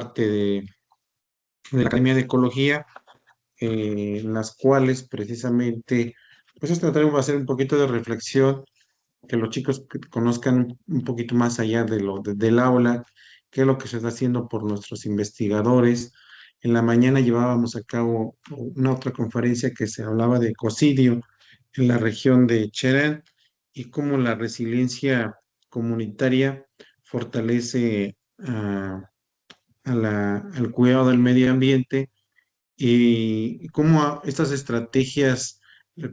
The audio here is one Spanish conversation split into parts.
parte de la Academia de Ecología, en las cuales precisamente, pues trataremos de hacer un poquito de reflexión, que los chicos conozcan un poquito más allá del aula, qué es lo que se está haciendo por nuestros investigadores. En la mañana llevábamos a cabo una otra conferencia que se hablaba de ecocidio en la región de Cherán y cómo la resiliencia comunitaria fortalece al cuidado del medio ambiente y cómo estas estrategias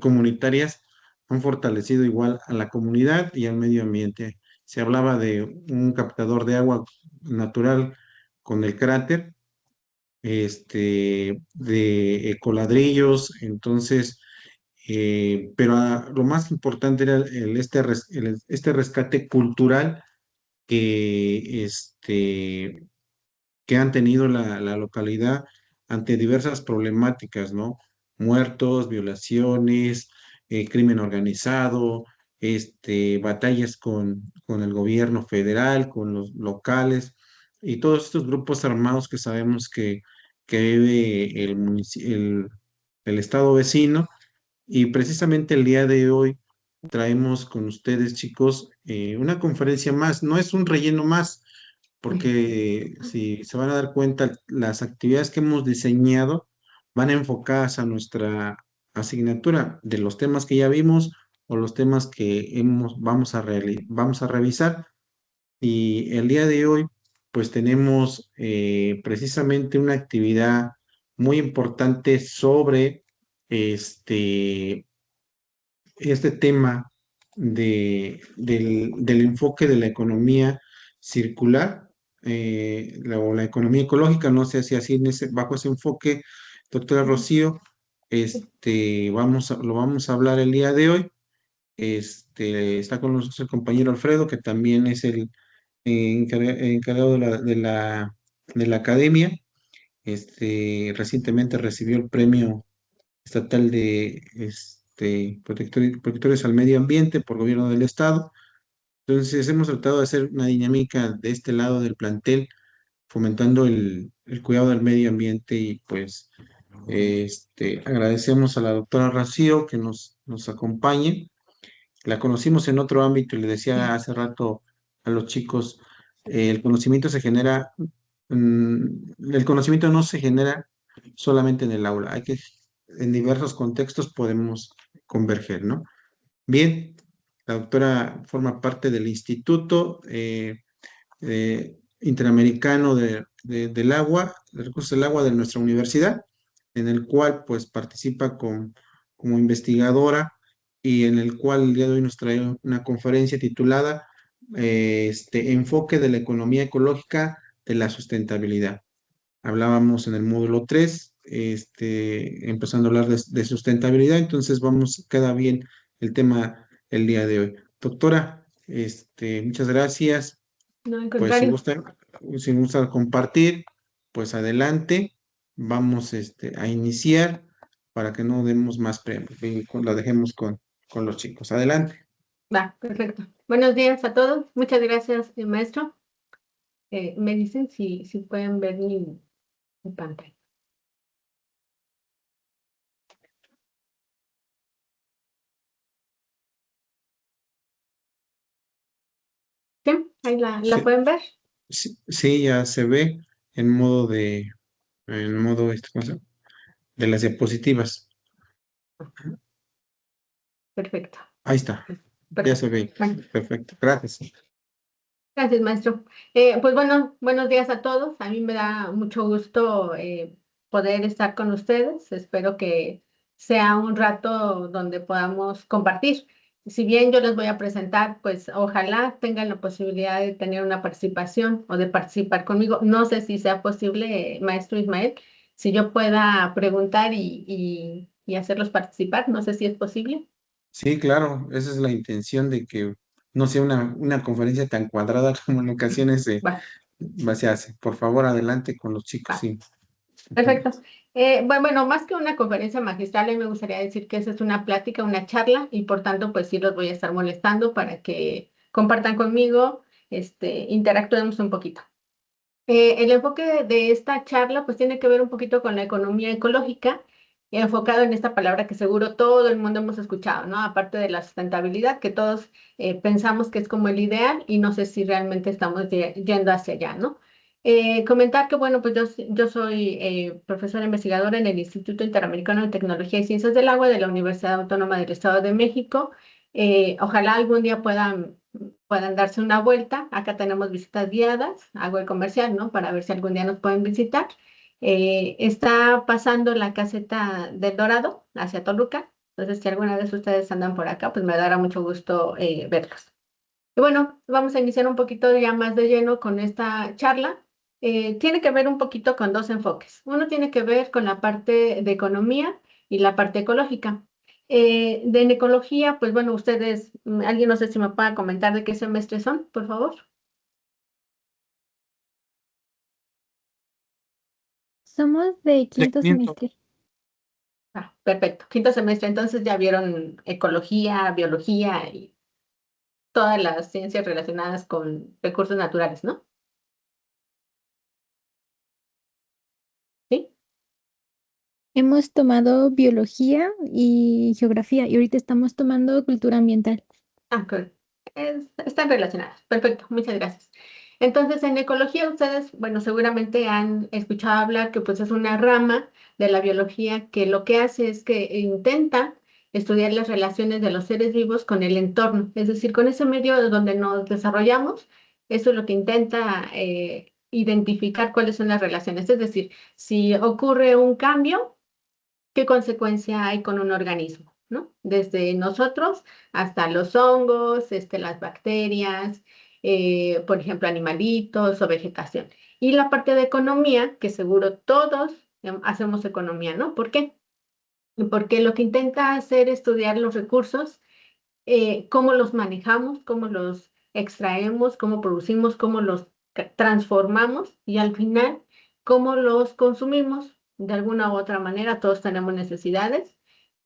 comunitarias han fortalecido igual a la comunidad y al medio ambiente. Se hablaba de un captador de agua natural con el cráter, de ecoladrillos, entonces, pero lo más importante era este rescate cultural que, que han tenido la localidad ante diversas problemáticas, ¿no? Muertos, violaciones, crimen organizado, batallas con el gobierno federal, con los locales y todos estos grupos armados que sabemos que vive el estado vecino. Y precisamente el día de hoy traemos con ustedes, chicos, una conferencia más. No es un relleno más, porque si se van a dar cuenta, las actividades que hemos diseñado van enfocadas a nuestra asignatura de los temas que ya vimos o los temas que vamos a revisar. Y el día de hoy, pues tenemos precisamente una actividad muy importante sobre este, este tema del enfoque de la economía circular, o la economía ecológica, no sé si así bajo ese enfoque, doctora Rocío, lo vamos a hablar el día de hoy. Está con nosotros el compañero Alfredo, que también es el encargado de la academia. Recientemente recibió el premio estatal de protectores al medio ambiente por gobierno del estado. Entonces hemos tratado de hacer una dinámica de este lado del plantel, fomentando el cuidado del medio ambiente y pues agradecemos a la doctora Rocío que nos acompañe. La conocimos en otro ámbito y le decía hace rato a los chicos, el conocimiento se genera, el conocimiento no se genera solamente en el aula, en diversos contextos podemos converger, ¿no? Bien, la doctora forma parte del Instituto Interamericano del Agua, de Recursos del Agua de nuestra universidad, en el cual pues participa como investigadora y en el cual el día de hoy nos trae una conferencia titulada Enfoque de la economía ecológica de la sustentabilidad. Hablábamos en el módulo 3, empezando a hablar de sustentabilidad, entonces queda bien el tema el día de hoy. Doctora, muchas gracias. No, al Pues contrario. si gusta compartir, pues adelante, vamos a iniciar para que no demos más preámbulo y la dejemos con los chicos. Adelante. Va, perfecto. Buenos días a todos. Muchas gracias, maestro. Me dicen si pueden ver mi pantalla. ¿Sí? ¿Ahí la Sí, pueden ver? sí, ya se ve en modo ¿cómo se llama? De las diapositivas. Perfecto. Ahí está, ya se Perfecto. ve. Bueno, Perfecto, gracias. gracias, maestro. Pues bueno, buenos días a todos. A mí me da mucho gusto poder estar con ustedes. Espero que sea un rato donde podamos compartir. Si bien yo les voy a presentar, pues ojalá tengan la posibilidad de tener una participación o de participar conmigo. No sé si sea posible, maestro Ismael, si yo pueda preguntar y hacerlos participar. No sé si es posible. Sí, claro, esa es la intención de que no sea una conferencia tan cuadrada como en ocasiones Va, se hace. Por favor, adelante con los chicos, va. sí. Ujú. Perfecto. Bueno, más que una conferencia magistral, a mí me gustaría decir que esa es una plática, una charla, y por tanto, pues sí los voy a estar molestando para que compartan conmigo, interactuemos un poquito. El enfoque de esta charla pues tiene que ver un poquito con la economía ecológica, enfocado en esta palabra que seguro todo el mundo hemos escuchado, ¿no? Aparte de la sustentabilidad, que todos pensamos que es como el ideal y no sé si realmente estamos yendo hacia allá, ¿no? Comentar que, bueno, pues yo soy profesora investigadora en el Instituto Interamericano de Tecnología y Ciencias del Agua de la Universidad Autónoma del Estado de México. Ojalá algún día puedan darse una vuelta. Acá tenemos visitas guiadas, hago el comercial, ¿no? Para ver si algún día nos pueden visitar. Está pasando la caseta del Dorado hacia Toluca. Entonces, si alguna vez ustedes andan por acá, pues me dará mucho gusto verlos. Y bueno, vamos a iniciar un poquito ya más de lleno con esta charla. Tiene que ver un poquito con dos enfoques. Uno tiene que ver con la parte de economía y la parte ecológica. En ecología, pues bueno, ustedes, alguien no sé si me pueda comentar de qué semestre son, por favor. Somos de De quinto quinto. semestre. Ah, perfecto. Quinto semestre, entonces ya vieron ecología, biología y todas las ciencias relacionadas con recursos naturales, ¿no? ¿Sí? Hemos tomado biología y geografía y ahorita estamos tomando cultura ambiental. Ah, ok. Están relacionadas. Perfecto, muchas gracias. Entonces, en ecología, ustedes, bueno, seguramente han escuchado hablar que pues es una rama de la biología que lo que hace es que intenta estudiar las relaciones de los seres vivos con el entorno, es decir, con ese medio donde nos desarrollamos, eso es lo que intenta identificar cuáles son las relaciones, es decir, si ocurre un cambio, qué consecuencia hay con un organismo, ¿no? Desde nosotros hasta los hongos, las bacterias, por ejemplo, animalitos o vegetación. Y la parte de economía, que seguro todos hacemos economía, ¿no? ¿Por qué? Porque lo que intenta hacer es estudiar los recursos, cómo los manejamos, cómo los extraemos, cómo producimos, cómo los transformamos y al final cómo los consumimos. De alguna u otra manera, todos tenemos necesidades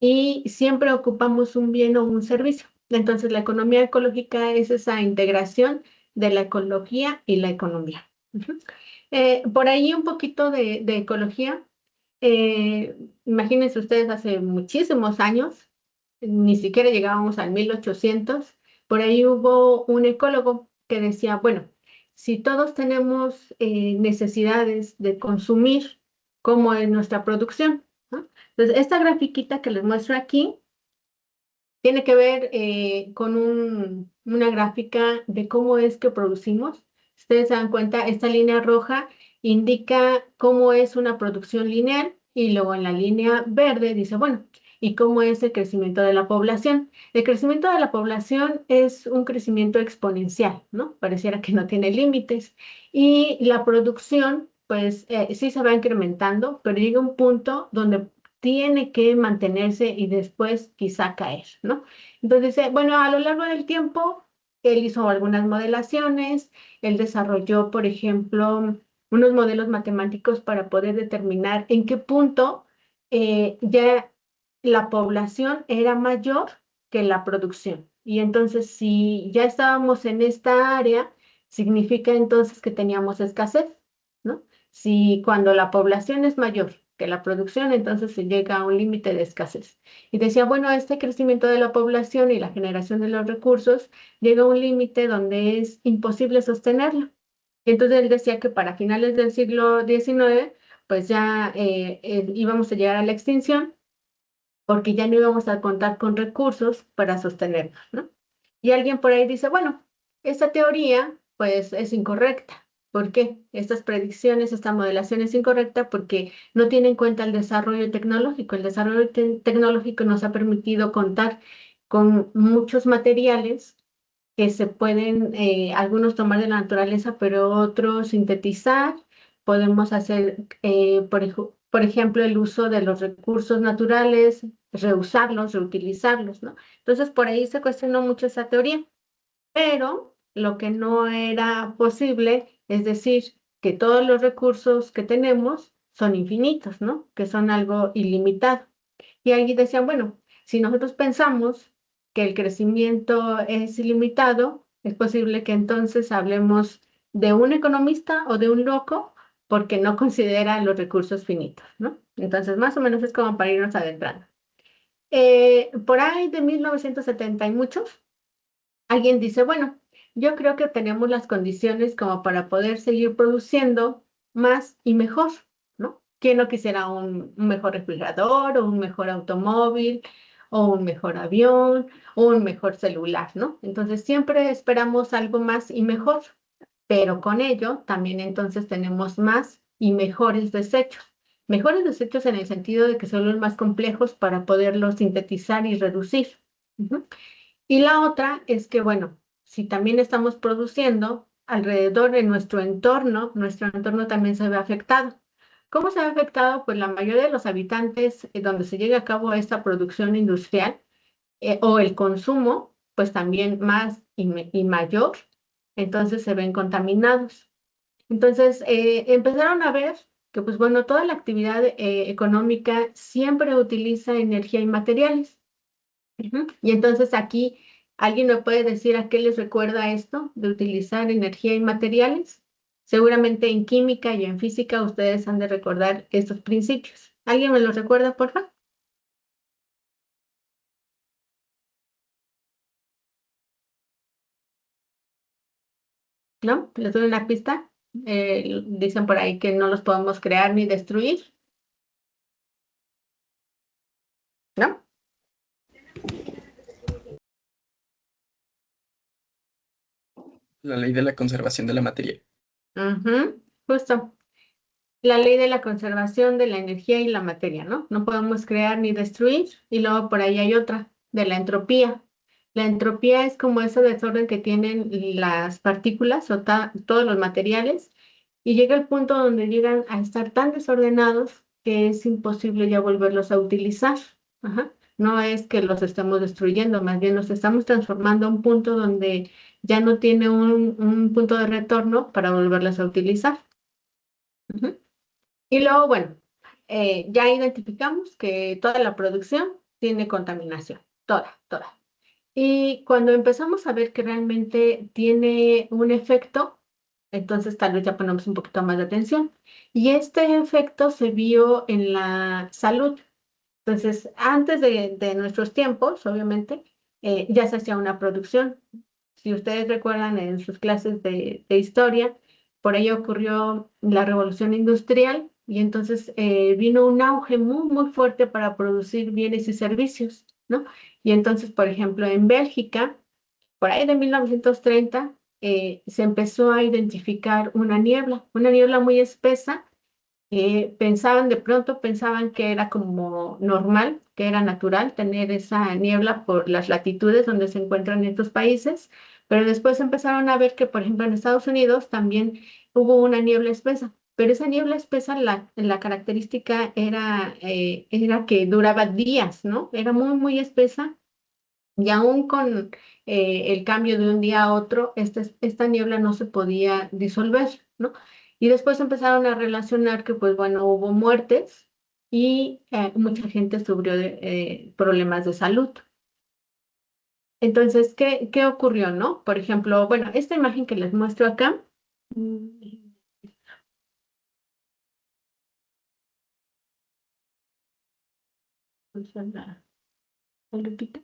y siempre ocupamos un bien o un servicio. Entonces, la economía ecológica es esa integración de la ecología y la economía. Ujú. Por ahí un poquito de ecología. Imagínense ustedes hace muchísimos años, ni siquiera llegábamos al 1800, por ahí hubo un ecólogo que decía, bueno, si todos tenemos necesidades de consumir, ¿cómo es nuestra producción? ¿No? Entonces, esta grafiquita que les muestro aquí tiene que ver con una gráfica de cómo es que producimos. Ustedes se dan cuenta, esta línea roja indica cómo es una producción lineal y luego en la línea verde dice, bueno, ¿y cómo es el crecimiento de la población? El crecimiento de la población es un crecimiento exponencial, ¿no? Pareciera que no tiene límites. Y la producción, pues sí se va incrementando, pero llega un punto donde tiene que mantenerse y después quizá caer, ¿no? Entonces, bueno, a lo largo del tiempo, él hizo algunas modelaciones, él desarrolló, por ejemplo, unos modelos matemáticos para poder determinar en qué punto ya la población era mayor que la producción. Y entonces, si ya estábamos en esta área, significa entonces que teníamos escasez, ¿no? Si cuando la población es mayor que la producción, entonces se llega a un límite de escasez. Y decía, bueno, este crecimiento de la población y la generación de los recursos llega a un límite donde es imposible sostenerlo. Y entonces él decía que para finales del siglo XIX, pues ya íbamos a llegar a la extinción porque ya no íbamos a contar con recursos para sostenernos, ¿no? Y alguien por ahí dice, bueno, esta teoría pues es incorrecta. ¿Por qué? Estas predicciones, esta modelación es incorrecta porque no tiene en cuenta el desarrollo tecnológico. El desarrollo tecnológico nos ha permitido contar con muchos materiales que se pueden, algunos tomar de la naturaleza, pero otros sintetizar. Podemos hacer, por ejemplo, el uso de los recursos naturales, reusarlos, reutilizarlos, ¿no? Entonces, por ahí se cuestionó mucho esa teoría, pero lo que no era posible es decir que todos los recursos que tenemos son infinitos, ¿no? Que son algo ilimitado. Y ahí decían, bueno, si nosotros pensamos que el crecimiento es ilimitado, es posible que entonces hablemos de un economista o de un loco porque no considera los recursos finitos, ¿no? Entonces, más o menos es como para irnos adentrando. Por ahí de 1970 y muchos, alguien dice, bueno, yo creo que tenemos las condiciones como para poder seguir produciendo más y mejor, ¿no? ¿Quién no quisiera un mejor refrigerador o un mejor automóvil o un mejor avión o un mejor celular, ¿no? Entonces siempre esperamos algo más y mejor, pero con ello también entonces tenemos más y mejores desechos. Mejores desechos en el sentido de que son los más complejos para poderlos sintetizar y reducir. Ujú. Y la otra es que, bueno, si también estamos produciendo alrededor de nuestro entorno también se ve afectado. ¿Cómo se ve afectado? Pues la mayoría de los habitantes donde se lleva a cabo esta producción industrial o el consumo, pues también más y mayor, entonces se ven contaminados. Entonces empezaron a ver que, pues bueno, toda la actividad económica siempre utiliza energía y materiales. Ujú. Y entonces aquí, ¿alguien me puede decir a qué les recuerda esto de utilizar energía y materiales? Seguramente en química y en física ustedes han de recordar estos principios. ¿Alguien me los recuerda, por favor? ¿No? ¿Les doy una pista? Dicen por ahí que no los podemos crear ni destruir, ¿no? La ley de la conservación de la materia. Ujú, justo. La ley de la conservación de la energía y la materia, ¿no? No podemos crear ni destruir. Y luego por ahí hay otra, de la entropía. La entropía es como ese desorden que tienen las partículas o todos los materiales y llega el punto donde llegan a estar tan desordenados que es imposible ya volverlos a utilizar. Ajá. No es que los estemos destruyendo, más bien nos estamos transformando a un punto donde ya no tiene un punto de retorno para volverlas a utilizar. Ujú. Y luego, bueno, ya identificamos que toda la producción tiene contaminación, toda, toda. Y cuando empezamos a ver que realmente tiene un efecto, entonces tal vez ya ponemos un poquito más de atención. Y este efecto se vio en la salud. Entonces, antes de nuestros tiempos, obviamente, ya se hacía una producción. Si ustedes recuerdan en sus clases de historia, por ahí ocurrió la revolución industrial y entonces vino un auge muy, muy fuerte para producir bienes y servicios, ¿no? Y entonces, por ejemplo, en Bélgica, por ahí de 1930, se empezó a identificar una niebla muy espesa. De pronto pensaban que era como normal, que era natural tener esa niebla por las latitudes donde se encuentran estos países, pero después empezaron a ver que, por ejemplo, en Estados Unidos también hubo una niebla espesa, pero esa niebla espesa, la característica era que duraba días, ¿no? Era muy, muy espesa y aún con el cambio de un día a otro, esta niebla no se podía disolver, ¿no? Y después empezaron a relacionar que, pues bueno, hubo muertes y mucha gente sufrió de problemas de salud. Entonces, ¿qué ocurrió, no? Por ejemplo, bueno, esta imagen que les muestro acá. mm, pulsa la lupita.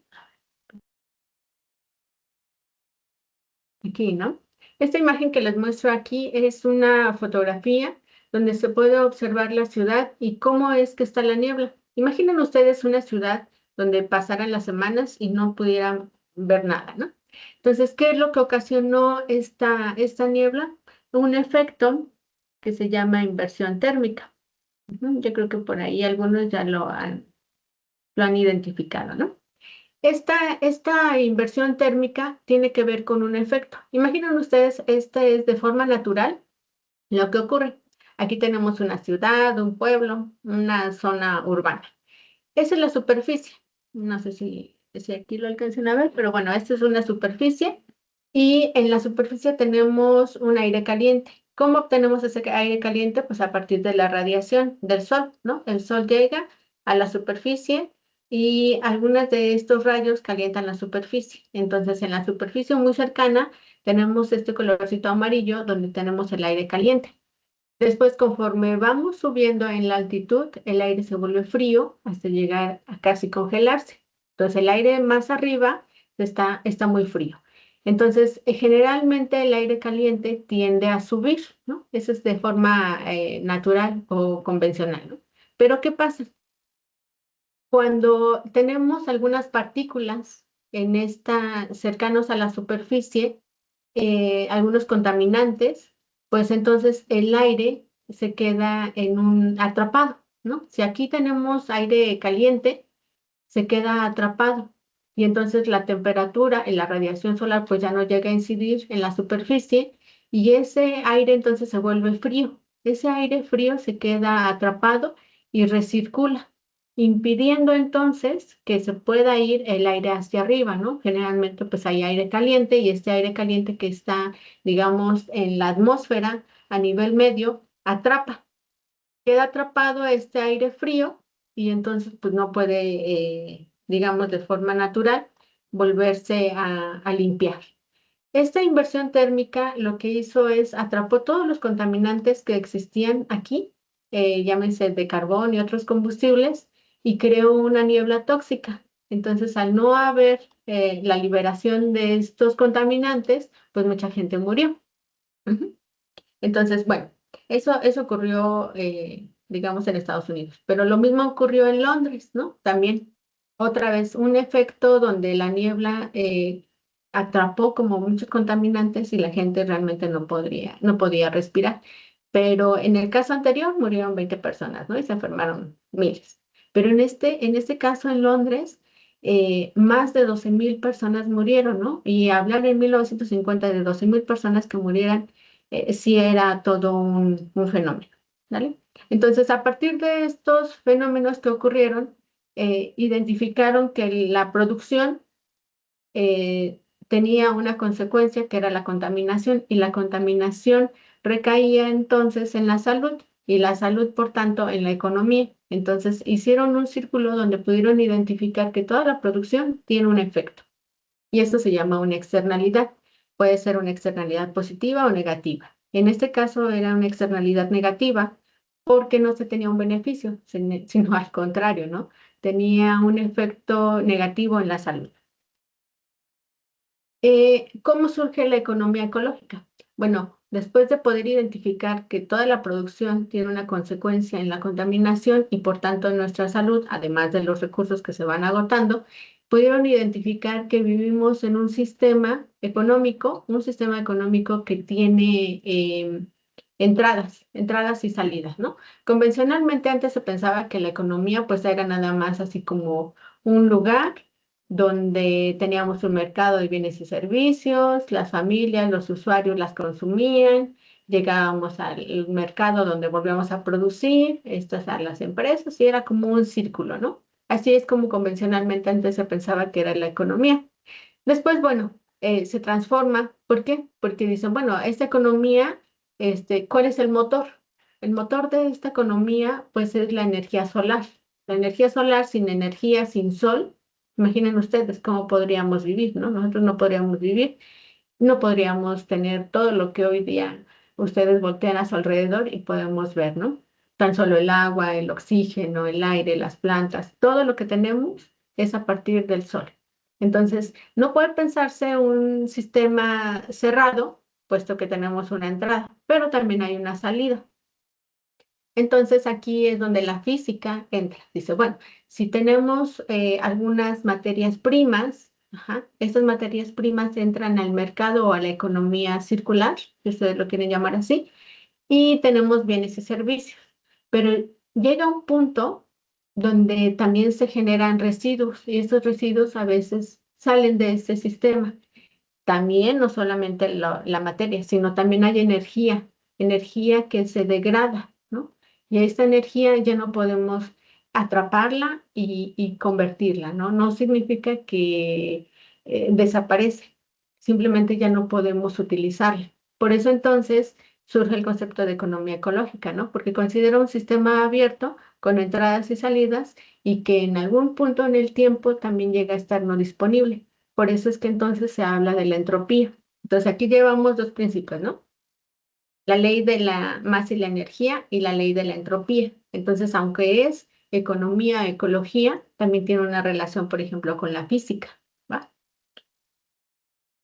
Aquí, ¿no? Esta imagen que les muestro aquí es una fotografía donde se puede observar la ciudad y cómo es que está la niebla. Imaginen ustedes una ciudad donde pasaran las semanas y no pudieran ver nada, ¿no? Entonces, ¿qué es lo que ocasionó esta niebla? Un efecto que se llama inversión térmica. Ujú. Yo creo que por ahí algunos ya lo han identificado, ¿no? Esta inversión térmica tiene que ver con un efecto. Imaginen ustedes, esta es de forma natural lo que ocurre. Aquí tenemos una ciudad, un pueblo, una zona urbana. Esa es la superficie. No sé si aquí lo alcancen a ver, pero bueno, esta es una superficie y en la superficie tenemos un aire caliente. ¿Cómo obtenemos ese aire caliente? Pues a partir de la radiación del sol, ¿no? El sol llega a la superficie y algunos de estos rayos calientan la superficie. Entonces, en la superficie muy cercana tenemos este colorcito amarillo donde tenemos el aire caliente. Después, conforme vamos subiendo en la altitud, el aire se vuelve frío hasta llegar a casi congelarse. Entonces, el aire más arriba está muy frío. Entonces, generalmente el aire caliente tiende a subir, ¿no? Eso es de forma natural o convencional, ¿no? Pero ¿qué pasa? Cuando tenemos algunas partículas cercanos a la superficie, algunos contaminantes, pues entonces el aire se queda atrapado, ¿no? Si aquí tenemos aire caliente, se queda atrapado y entonces la temperatura y la radiación solar pues ya no llega a incidir en la superficie y ese aire entonces se vuelve frío. Ese aire frío se queda atrapado y recircula, impidiendo entonces que se pueda ir el aire hacia arriba, ¿no? Generalmente pues hay aire caliente y este aire caliente que está, digamos, en la atmósfera a nivel medio, queda atrapado este aire frío y entonces pues no puede, digamos, de forma natural volverse a limpiar. Esta inversión térmica lo que hizo es atrapó todos los contaminantes que existían aquí, llámense de carbón y otros combustibles, y creó una niebla tóxica. Entonces, al no haber la liberación de estos contaminantes, pues mucha gente murió. Ujú. Entonces, bueno, eso ocurrió, digamos, en Estados Unidos, pero lo mismo ocurrió en Londres, ¿no? También, otra vez, un efecto donde la niebla atrapó como muchos contaminantes y la gente realmente no podía respirar. Pero en el caso anterior murieron 20 personas, ¿no? Y se enfermaron miles. Pero en este caso en Londres, más de 12.000 personas murieron, ¿no? Y hablar en 1950 de 12.000 personas que murieran sí era todo un fenómeno, ¿vale? Entonces, a partir de estos fenómenos que ocurrieron, identificaron que la producción eh, tenía una consecuencia que era la contaminación y la contaminación recaía entonces en la salud y la salud, por tanto, en la economía. Entonces, hicieron un círculo donde pudieron identificar que toda la producción tiene un efecto y esto se llama una externalidad. Puede ser una externalidad positiva o negativa. En este caso era una externalidad negativa porque no se tenía un beneficio, sino al contrario, ¿no? Tenía un efecto negativo en la salud. ¿Cómo surge la economía ecológica? Bueno, después de poder identificar que toda la producción tiene una consecuencia en la contaminación y por tanto en nuestra salud, además de los recursos que se van agotando, pudieron identificar que vivimos en un sistema económico que tiene entradas y salidas, ¿no? Convencionalmente antes se pensaba que la economía pues era nada más así como un lugar donde teníamos un mercado de bienes y servicios, las familias, los usuarios las consumían, llegábamos al mercado donde volvíamos a producir, estas a las empresas, y era como un círculo, ¿no? Así es como convencionalmente antes se pensaba que era la economía. Después, bueno, se transforma. ¿Por qué? Porque dicen, bueno, esta economía, ¿cuál es el motor? El motor de esta economía, pues, es la energía solar. La energía solar sin energía, sin sol, imaginen ustedes cómo podríamos vivir, ¿no? Nosotros no podríamos vivir, no podríamos tener todo lo que hoy día ustedes voltean a su alrededor y podemos ver, ¿no? Tan solo el agua, el oxígeno, el aire, las plantas, todo lo que tenemos es a partir del sol. Entonces, no puede pensarse un sistema cerrado, puesto que tenemos una entrada, pero también hay una salida. Entonces aquí es donde la física entra. Dice, bueno, si tenemos algunas materias primas, estas materias primas entran al mercado o a la economía circular, si ustedes lo quieren llamar así, y tenemos bienes y servicios. Pero llega un punto donde también se generan residuos y estos residuos a veces salen de este sistema. También no solamente la materia, sino también hay energía que se degrada, ¿no? Y esta energía ya no podemos atraparla y convertirla, ¿no? No significa que desaparece, simplemente ya no podemos utilizarla. Por eso entonces surge el concepto de economía ecológica, ¿no? Porque considera un sistema abierto con entradas y salidas y que en algún punto en el tiempo también llega a estar no disponible. Por eso es que entonces se habla de la entropía. Entonces aquí llevamos dos principios, ¿no? La ley de la masa y la energía y la ley de la entropía. Entonces, aunque es economía, ecología, también tiene una relación, por ejemplo, con la física, ¿va?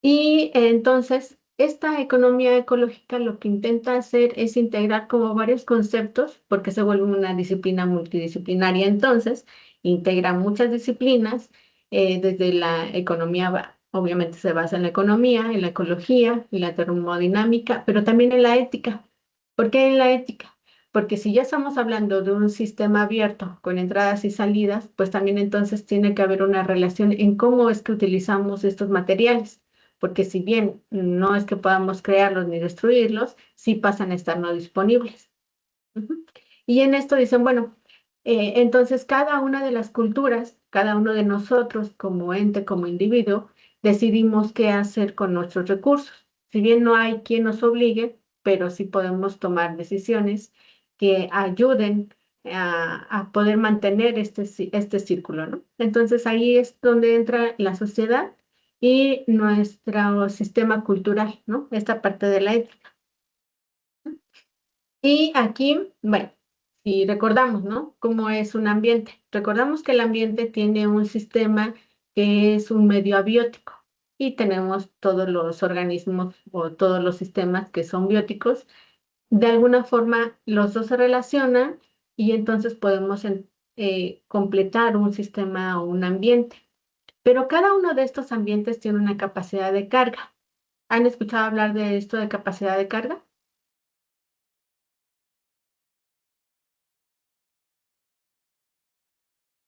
Y entonces, esta economía ecológica lo que intenta hacer es integrar como varios conceptos, porque se vuelve una disciplina multidisciplinaria. Entonces, integra muchas disciplinas, desde la economía, obviamente se basa en la economía, en la ecología, en la termodinámica, pero también en la ética. ¿Por qué en la ética? Porque si ya estamos hablando de un sistema abierto con entradas y salidas, pues también entonces tiene que haber una relación en cómo es que utilizamos estos materiales, porque si bien no es que podamos crearlos ni destruirlos, sí pasan a estar no disponibles. Ujú. Y en esto dicen, bueno, entonces cada una de las culturas, cada uno de nosotros como ente, como individuo, decidimos qué hacer con nuestros recursos. Si bien no hay quien nos obligue, pero sí podemos tomar decisiones que ayuden a poder mantener este círculo, ¿no? Entonces ahí es donde entra la sociedad y nuestro sistema cultural, ¿no? Esta parte de la ética. Y aquí, bueno, si recordamos, ¿no? ¿Cómo es un ambiente? Recordamos que el ambiente tiene un sistema que es un medio abiótico y tenemos todos los organismos o todos los sistemas que son bióticos. De alguna forma, los dos se relacionan y entonces podemos completar un sistema o un ambiente. Pero cada uno de estos ambientes tiene una capacidad de carga. ¿Han escuchado hablar de esto de capacidad de carga?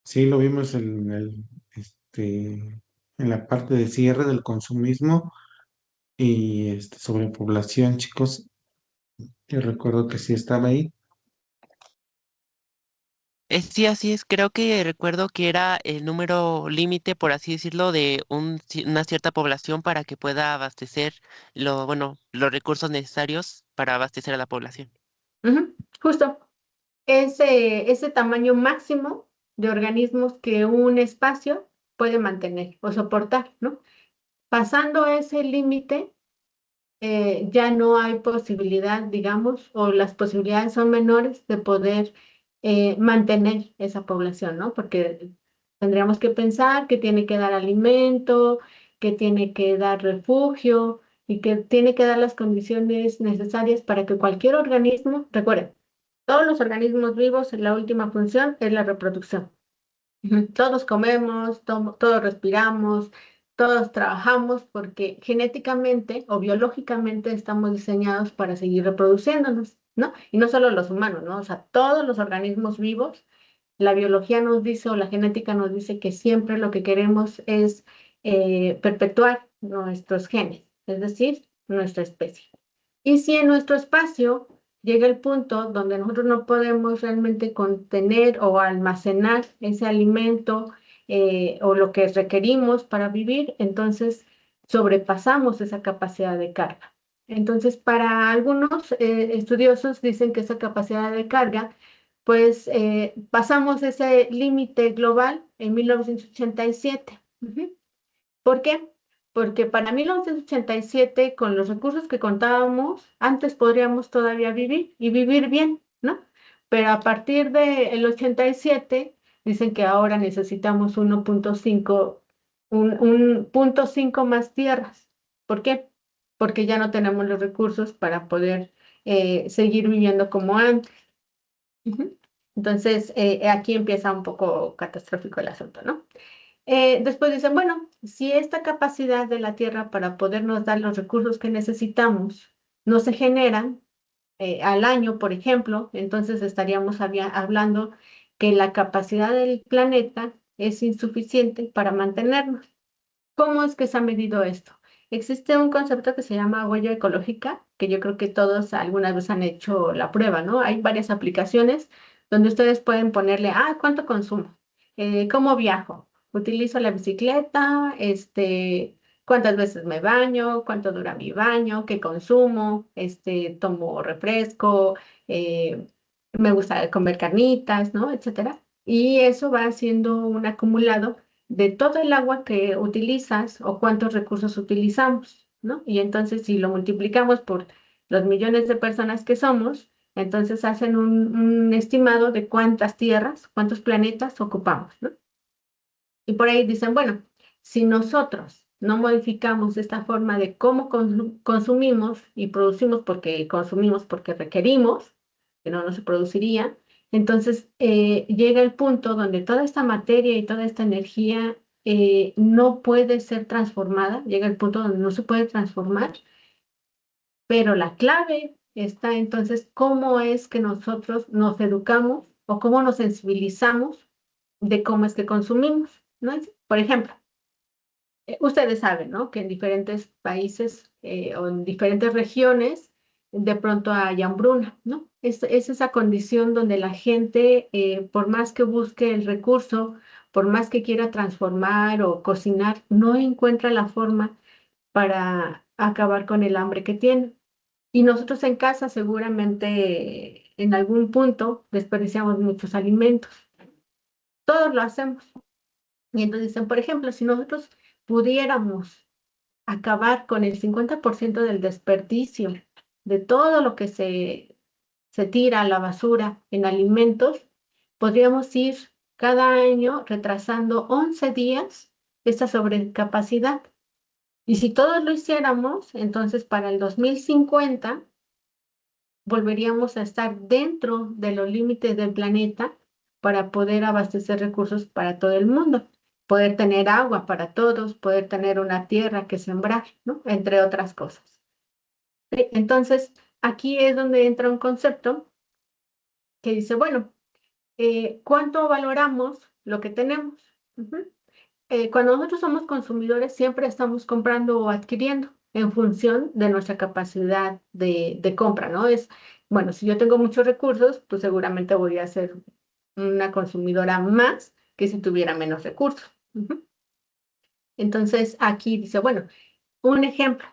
Sí, lo vimos en la parte de cierre del consumismo y sobrepoblación, chicos. Yo recuerdo que sí estaba ahí. Sí, así es. Creo que recuerdo que era el número límite, por así decirlo, de una cierta población para que pueda abastecer bueno, los recursos necesarios para abastecer a la población. Ujú, justo. Ese tamaño máximo de organismos que un espacio puede mantener o soportar, ¿no? Pasando ese límite, ya no hay posibilidad, digamos, o las posibilidades son menores de poder mantener esa población, ¿no? Porque tendríamos que pensar que tiene que dar alimento, que tiene que dar refugio y que tiene que dar las condiciones necesarias para que cualquier organismo, recuerden, todos los organismos vivos, la última función es la reproducción. Ujú. Todos comemos, todos respiramos, todos trabajamos porque genéticamente o biológicamente estamos diseñados para seguir reproduciéndonos, ¿no? Y no solo los humanos, ¿no? O sea, todos los organismos vivos, la biología nos dice o la genética nos dice que siempre lo que queremos es perpetuar nuestros genes, es decir, nuestra especie. Y si en nuestro espacio llega el punto donde nosotros no podemos realmente contener o almacenar ese alimento, o lo que requerimos para vivir, entonces sobrepasamos esa capacidad de carga. Entonces, para algunos estudiosos dicen que esa capacidad de carga, pues pasamos ese límite global en 1987. Ujú. ¿Por qué? Porque para 1987, con los recursos que contábamos, antes podríamos todavía vivir y vivir bien, ¿no? Pero a partir del 87, dicen que ahora necesitamos 1.5, un punto 5 más tierras. ¿Por qué? Porque ya no tenemos los recursos para poder seguir viviendo como antes. Ujú. Entonces, aquí empieza un poco catastrófico el asunto, ¿no? Después dicen, bueno, si esta capacidad de la Tierra para podernos dar los recursos que necesitamos no se generan al año, por ejemplo, entonces estaríamos hablando que la capacidad del planeta es insuficiente para mantenernos. ¿Cómo es que se ha medido esto? Existe un concepto que se llama huella ecológica, que yo creo que todos alguna vez han hecho la prueba, ¿no? Hay varias aplicaciones donde ustedes pueden ponerle, ¿cuánto consumo? ¿Cómo viajo? Utilizo la bicicleta, cuántas veces me baño, cuánto dura mi baño, qué consumo, tomo refresco, eh, me gusta comer carnitas, ¿no? Etcétera. Y eso va haciendo un acumulado de todo el agua que utilizas o cuántos recursos utilizamos, ¿no? Y entonces si lo multiplicamos por los millones de personas que somos, entonces hacen un estimado de cuántas tierras, cuántos planetas ocupamos, ¿no? Y por ahí dicen, bueno, si nosotros no modificamos esta forma de cómo consumimos y consumimos porque requerimos, que no se produciría, entonces llega el punto donde toda esta materia y toda esta energía no puede ser transformada, llega el punto donde no se puede transformar, pero la clave está entonces cómo es que nosotros nos educamos o cómo nos sensibilizamos de cómo es que consumimos, ¿no? Por ejemplo, ustedes saben, ¿no? Que en diferentes países o en diferentes regiones de pronto hay hambruna, ¿no? Es esa condición donde la gente, por más que busque el recurso, por más que quiera transformar o cocinar, no encuentra la forma para acabar con el hambre que tiene. Y nosotros en casa seguramente en algún punto desperdiciamos muchos alimentos. Todos lo hacemos. Y entonces dicen, por ejemplo, si nosotros pudiéramos acabar con el 50% del desperdicio de todo lo que se tira a la basura en alimentos, podríamos ir cada año retrasando 11 días esta sobrecapacidad. Y si todos lo hiciéramos, entonces para el 2050 volveríamos a estar dentro de los límites del planeta para poder abastecer recursos para todo el mundo, poder tener agua para todos, poder tener una tierra que sembrar, ¿no? Entre otras cosas. ¿Sí? Entonces, aquí es donde entra un concepto que dice, bueno, ¿cuánto valoramos lo que tenemos? Ujú. Cuando nosotros somos consumidores, siempre estamos comprando o adquiriendo en función de nuestra capacidad de compra, ¿no? Bueno, si yo tengo muchos recursos, pues seguramente voy a ser una consumidora más que si tuviera menos recursos. Ujú. Entonces, aquí dice, bueno, un ejemplo,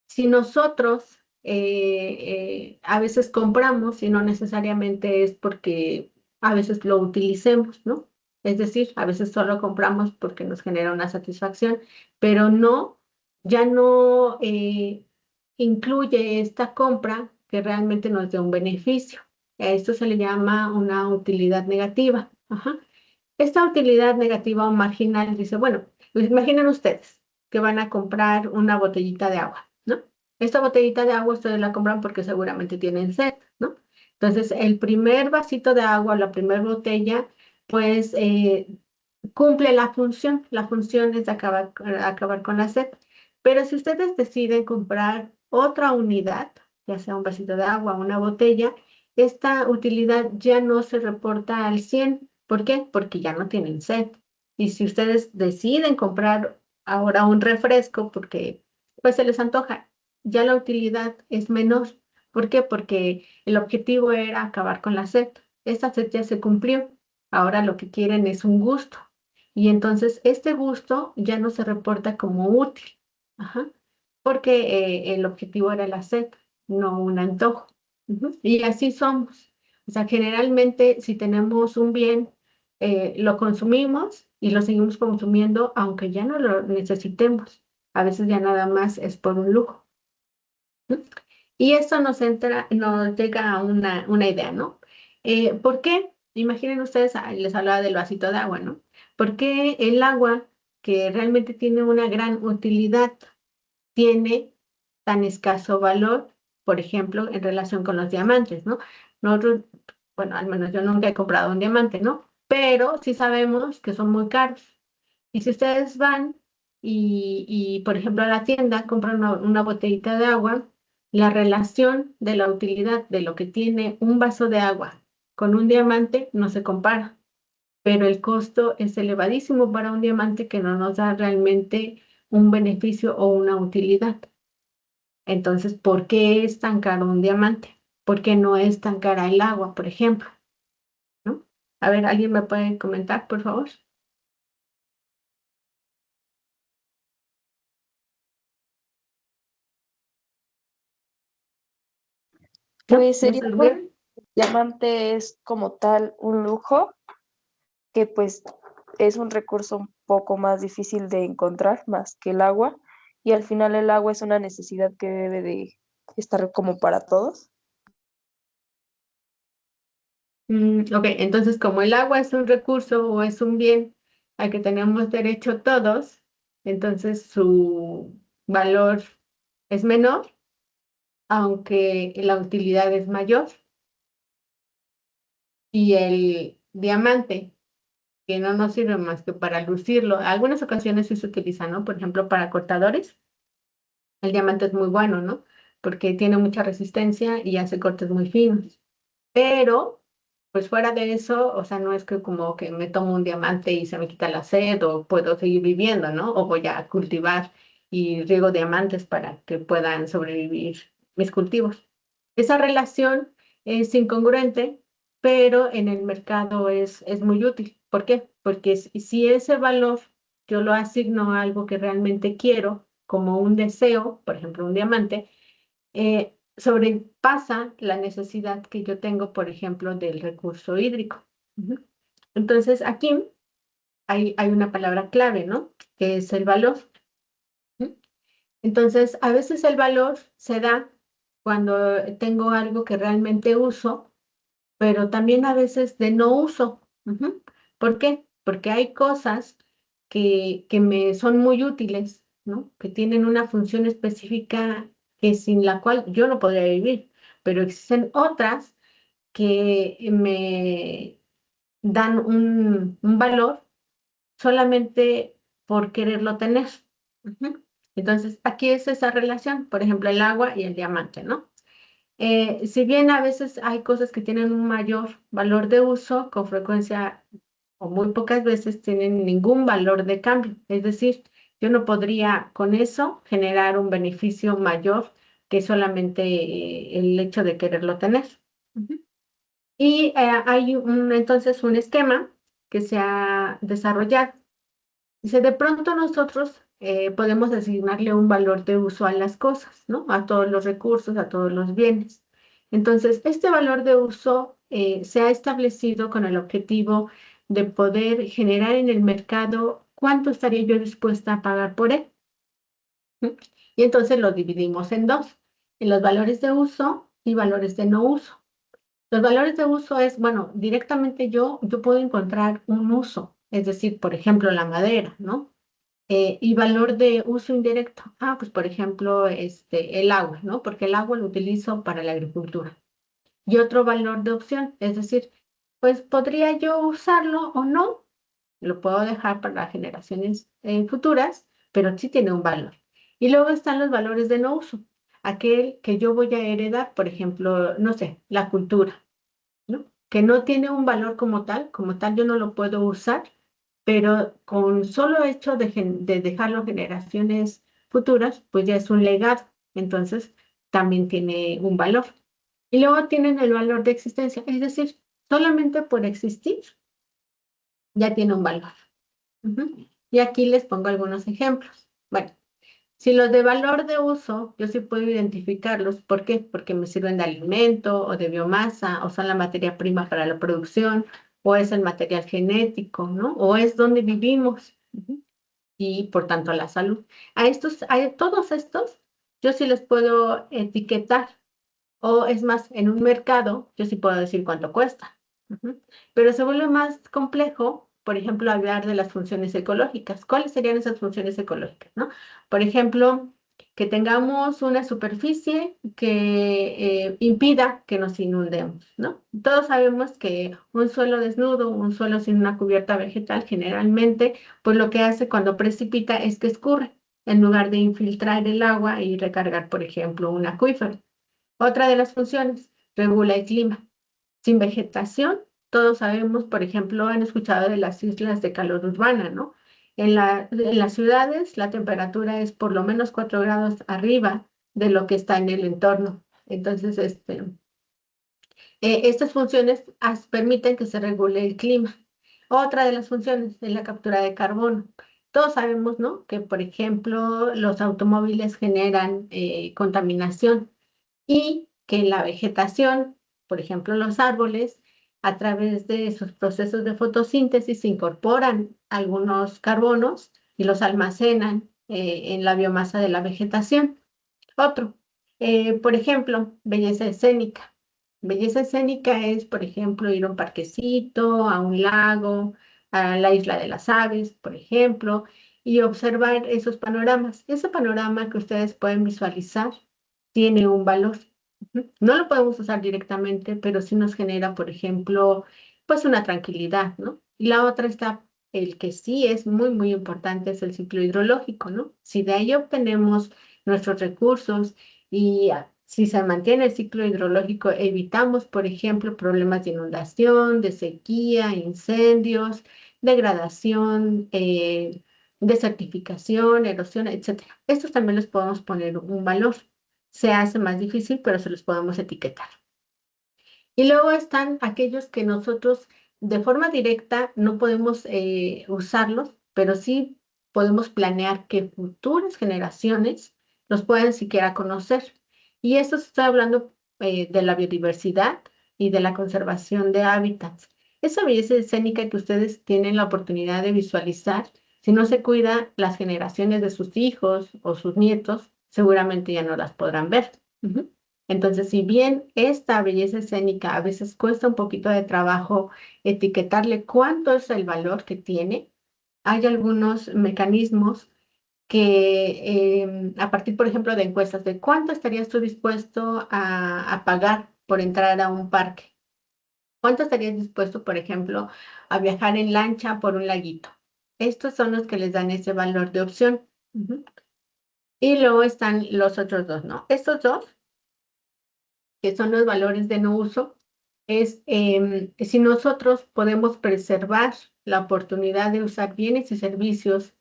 si nosotros a veces compramos y no necesariamente es porque a veces lo utilicemos, ¿no? Es decir, a veces solo compramos porque nos genera una satisfacción, pero ya no incluye esta compra que realmente nos dé un beneficio. A esto se le llama una utilidad negativa. Ajá. Esta utilidad negativa o marginal dice, bueno, pues imaginen ustedes que van a comprar una botellita de agua, ¿no? Esta botellita de agua ustedes la compran porque seguramente tienen sed, ¿no? Entonces, el primer vasito de agua, la primera botella, pues cumple la función. La función es acabar con la sed. Pero si ustedes deciden comprar otra unidad, ya sea un vasito de agua o una botella, esta utilidad ya no se reporta al 100. ¿Por qué? Porque ya no tienen sed. Y si ustedes deciden comprar ahora un refresco porque pues se les antoja, ya la utilidad es menor. ¿Por qué? Porque el objetivo era acabar con la sed. Esta sed ya se cumplió. Ahora lo que quieren es un gusto. Y entonces este gusto ya no se reporta como útil. Ajá. Porque el objetivo era la sed, no un antojo. Ujú. Y así somos. O sea, generalmente si tenemos un bien, lo consumimos y lo seguimos consumiendo aunque ya no lo necesitemos. A veces ya nada más es por un lujo. ¿No? Y eso nos llega a una idea, ¿no? ¿Por qué? Imaginen ustedes, les hablaba del vasito de agua, ¿no? ¿Por qué el agua, que realmente tiene una gran utilidad, tiene tan escaso valor, por ejemplo, en relación con los diamantes, ¿no? Nosotros, bueno, al menos yo nunca he comprado un diamante, ¿no? Pero sí sabemos que son muy caros. Y si ustedes van por ejemplo, a la tienda, compran una botellita de agua, la relación de la utilidad de lo que tiene un vaso de agua con un diamante no se compara, pero el costo es elevadísimo para un diamante que no nos da realmente un beneficio o una utilidad. Entonces, ¿por qué es tan caro un diamante? ¿Por qué no es tan cara el agua, por ejemplo? ¿No? A ver, ¿alguien me puede comentar, por favor? ¿no? Pues ¿No sería se lo porque vieron? el diamante es como tal un lujo que pues es un recurso un poco más difícil de encontrar más que el agua y al final el agua es una necesidad que debe de estar como para todos. Ok, entonces como el agua es un recurso o es un bien al que tenemos derecho todos, entonces su valor es menor, aunque la utilidad es mayor. Y el diamante, que no nos sirve más que para lucirlo, algunas ocasiones sí se utiliza, ¿no? Por ejemplo, para cortadores, el diamante es muy bueno, ¿no? Porque tiene mucha resistencia y hace cortes muy finos. Pero, pues fuera de eso, o sea, no es que como que me tomo un diamante y se me quita la sed o puedo seguir viviendo, ¿no? O voy a cultivar y riego diamantes para que puedan sobrevivir mis cultivos. Esa relación es incongruente, pero en el mercado es muy útil. ¿Por qué? Porque si ese valor yo lo asigno a algo que realmente quiero, como un deseo, por ejemplo, un diamante, sobrepasa la necesidad que yo tengo, por ejemplo, del recurso hídrico. Ujú. Entonces, aquí hay una palabra clave, ¿no? Que es el valor. Ujú. Entonces, a veces el valor se da cuando tengo algo que realmente uso, pero también a veces de no uso. Ujú. ¿Por qué? Porque hay cosas que me son muy útiles, ¿no? Que tienen una función específica que sin la cual yo no podría vivir, pero existen otras que me dan un valor solamente por quererlo tener. Ujú. Entonces, aquí es esa relación, por ejemplo, el agua y el diamante, ¿no? Si bien a veces hay cosas que tienen un mayor valor de uso, con frecuencia o muy pocas veces tienen ningún valor de cambio. Es decir, yo no podría con eso generar un beneficio mayor que solamente el hecho de quererlo tener. Ujú. Y hay entonces un esquema que se ha desarrollado. Dice, de pronto nosotros podemos asignarle un valor de uso a las cosas, ¿no? A todos los recursos, a todos los bienes. Entonces, este valor de uso se ha establecido con el objetivo de poder generar en el mercado cuánto estaría yo dispuesta a pagar por él. ¿Mm? Y entonces lo dividimos en dos, en los valores de uso y valores de no uso. Los valores de uso es, bueno, directamente yo puedo encontrar un uso, es decir, por ejemplo, la madera, ¿no? Y valor de uso indirecto. Ah, pues por ejemplo, el agua, ¿no? Porque el agua lo utilizo para la agricultura. Y otro valor de opción, es decir, pues podría yo usarlo o no, lo puedo dejar para generaciones futuras, pero sí tiene un valor. Y luego están los valores de no uso, aquel que yo voy a heredar, por ejemplo, no sé, la cultura, ¿no? Que no tiene un valor como tal yo no lo puedo usar, pero con solo hecho de dejarlo generaciones futuras, pues ya es un legado, entonces también tiene un valor. Y luego tienen el valor de existencia, es decir, solamente por existir ya tiene un valor. Ujú. Y aquí les pongo algunos ejemplos. Bueno, si los de valor de uso, yo sí puedo identificarlos. ¿Por qué? Porque me sirven de alimento o de biomasa, o son la materia prima para la producción, o es el material genético, ¿no? O es donde vivimos. Ujú. Y por tanto la salud. A todos estos, yo sí les puedo etiquetar. O es más, en un mercado, yo sí puedo decir cuánto cuesta. Ujú. Pero se vuelve más complejo, por ejemplo, hablar de las funciones ecológicas. ¿Cuáles serían esas funciones ecológicas, no? Por ejemplo, que tengamos una superficie que impida que nos inundemos, ¿no? Todos sabemos que un suelo desnudo, un suelo sin una cubierta vegetal, generalmente, pues lo que hace cuando precipita es que escurre, en lugar de infiltrar el agua y recargar, por ejemplo, un acuífero. Otra de las funciones, regula el clima. Sin vegetación, todos sabemos, por ejemplo, han escuchado de las islas de calor urbana, ¿no? En las ciudades la temperatura es por lo menos 4 grados arriba de lo que está en el entorno. Entonces, estas funciones permiten que se regule el clima. Otra de las funciones es la captura de carbono. Todos sabemos, ¿no? Que, por ejemplo, los automóviles generan contaminación y que la vegetación, por ejemplo, los árboles, a través de sus procesos de fotosíntesis incorporan algunos carbonos y los almacenan en la biomasa de la vegetación. Otro, por ejemplo, belleza escénica. Belleza escénica es, por ejemplo, ir a un parquecito, a un lago, a la isla de las aves, por ejemplo, y observar esos panoramas. Ese panorama que ustedes pueden visualizar tiene un valor. Ujú. No lo podemos usar directamente, pero sí nos genera, por ejemplo, pues una tranquilidad, ¿no? Y la otra está, el que sí es muy, muy importante, es el ciclo hidrológico, ¿no? Si de ahí obtenemos nuestros recursos y si se mantiene el ciclo hidrológico, evitamos, por ejemplo, problemas de inundación, de sequía, incendios, degradación, desertificación, erosión, etcétera. Estos también les podemos poner un valor. Se hace más difícil, pero se los podemos etiquetar. Y luego están aquellos que nosotros de forma directa no podemos usarlos, pero sí podemos planear que futuras generaciones los puedan siquiera conocer. Y eso se está hablando de la biodiversidad y de la conservación de hábitats. Esa belleza escénica que ustedes tienen la oportunidad de visualizar, si no se cuida, las generaciones de sus hijos o sus nietos seguramente ya no las podrán ver. Ujú. Entonces, si bien esta belleza escénica a veces cuesta un poquito de trabajo etiquetarle cuánto es el valor que tiene, hay algunos mecanismos que a partir, por ejemplo, de encuestas de cuánto estarías tú dispuesto a pagar por entrar a un parque. ¿Cuánto estarías dispuesto, por ejemplo, a viajar en lancha por un laguito? Estos son los que les dan ese valor de opción. Ujú. Y luego están los otros dos, ¿no? Estos dos que son los valores de no uso, es si nosotros podemos preservar la oportunidad de usar bienes y servicios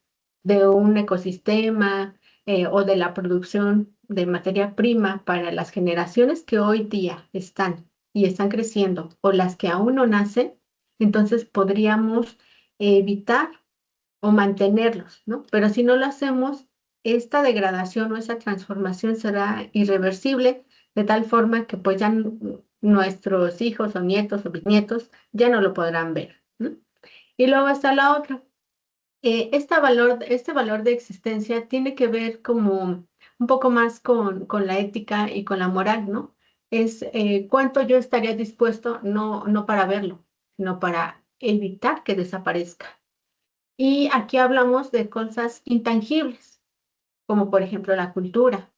de un ecosistema o de la producción de materia prima para las generaciones que hoy día están y están creciendo o las que aún no nacen, entonces podríamos evitar o mantenerlos, ¿no? Pero si no lo hacemos, esta degradación o esa transformación será irreversible, de tal forma que pues ya nuestros hijos o nietos o bisnietos ya no lo podrán ver, ¿no? Y luego está la otra. Este valor de existencia tiene que ver como un poco más con la ética y con la moral, ¿no? Es cuánto yo estaría dispuesto, no para verlo, sino para evitar que desaparezca. Y aquí hablamos de cosas intangibles, como por ejemplo la cultura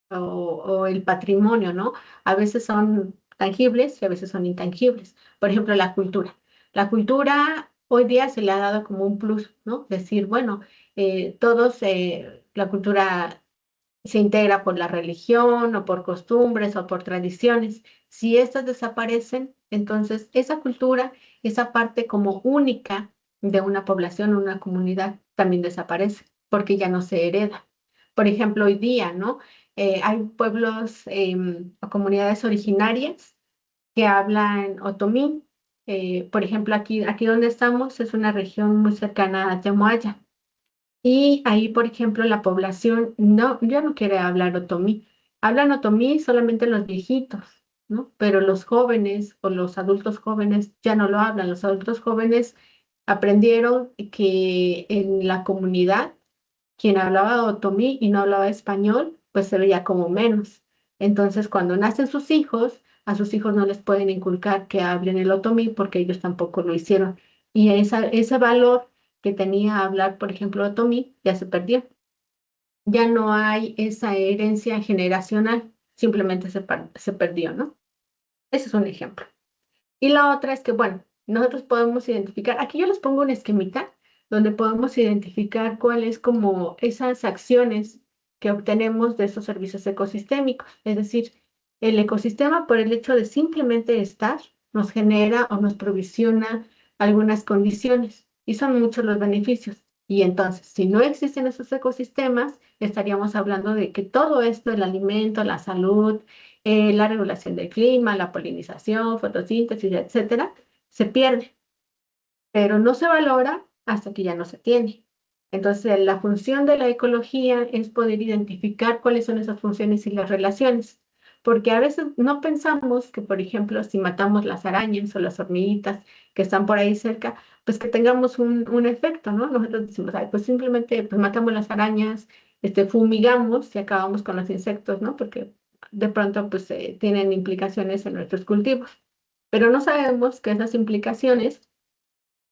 o el patrimonio, ¿no? A veces son tangibles y a veces son intangibles. Por ejemplo, la cultura. La cultura hoy día se le ha dado como un plus, ¿no? Decir, bueno, la cultura se integra por la religión o por costumbres o por tradiciones. Si estas desaparecen, entonces esa cultura, esa parte como única de una población o una comunidad también desaparece porque ya no se hereda. Por ejemplo, hoy día, ¿no? Hay pueblos o comunidades originarias que hablan otomí. Por ejemplo, aquí donde estamos es una región muy cercana a Temoaya. Y ahí, por ejemplo, la población ya no quiere hablar otomí. Hablan otomí solamente los viejitos, ¿no? Pero los jóvenes o los adultos jóvenes ya no lo hablan. Los adultos jóvenes aprendieron que en la comunidad quien hablaba otomí y no hablaba español, pues se veía como menos. Entonces, cuando nacen sus hijos, a sus hijos no les pueden inculcar que hablen el otomí porque ellos tampoco lo hicieron. Y ese valor que tenía hablar, por ejemplo, otomí, ya se perdió. Ya no hay esa herencia generacional, simplemente se perdió, ¿no? Ese es un ejemplo. Y la otra es que, bueno, nosotros podemos identificar, aquí yo les pongo un esquemita donde podemos identificar cuáles como esas acciones que obtenemos de esos servicios ecosistémicos. Es decir, el ecosistema por el hecho de simplemente estar nos genera o nos provisiona algunas condiciones y son muchos los beneficios. Y entonces, si no existen esos ecosistemas, estaríamos hablando de que todo esto, el alimento, la salud, la regulación del clima, la polinización, fotosíntesis, etcétera, se pierde, pero no se valora hasta que ya no se tiene. Entonces, la función de la ecología es poder identificar cuáles son esas funciones y las relaciones. porque a veces no pensamos que, por ejemplo, si matamos las arañas o las hormiguitas que están por ahí cerca, pues que tengamos un efecto, ¿no? Nosotros decimos, "Ay, pues simplemente pues matamos las arañas, fumigamos y acabamos con los insectos, ¿no? Porque de pronto pues tienen implicaciones en nuestros cultivos. Pero no sabemos que esas implicaciones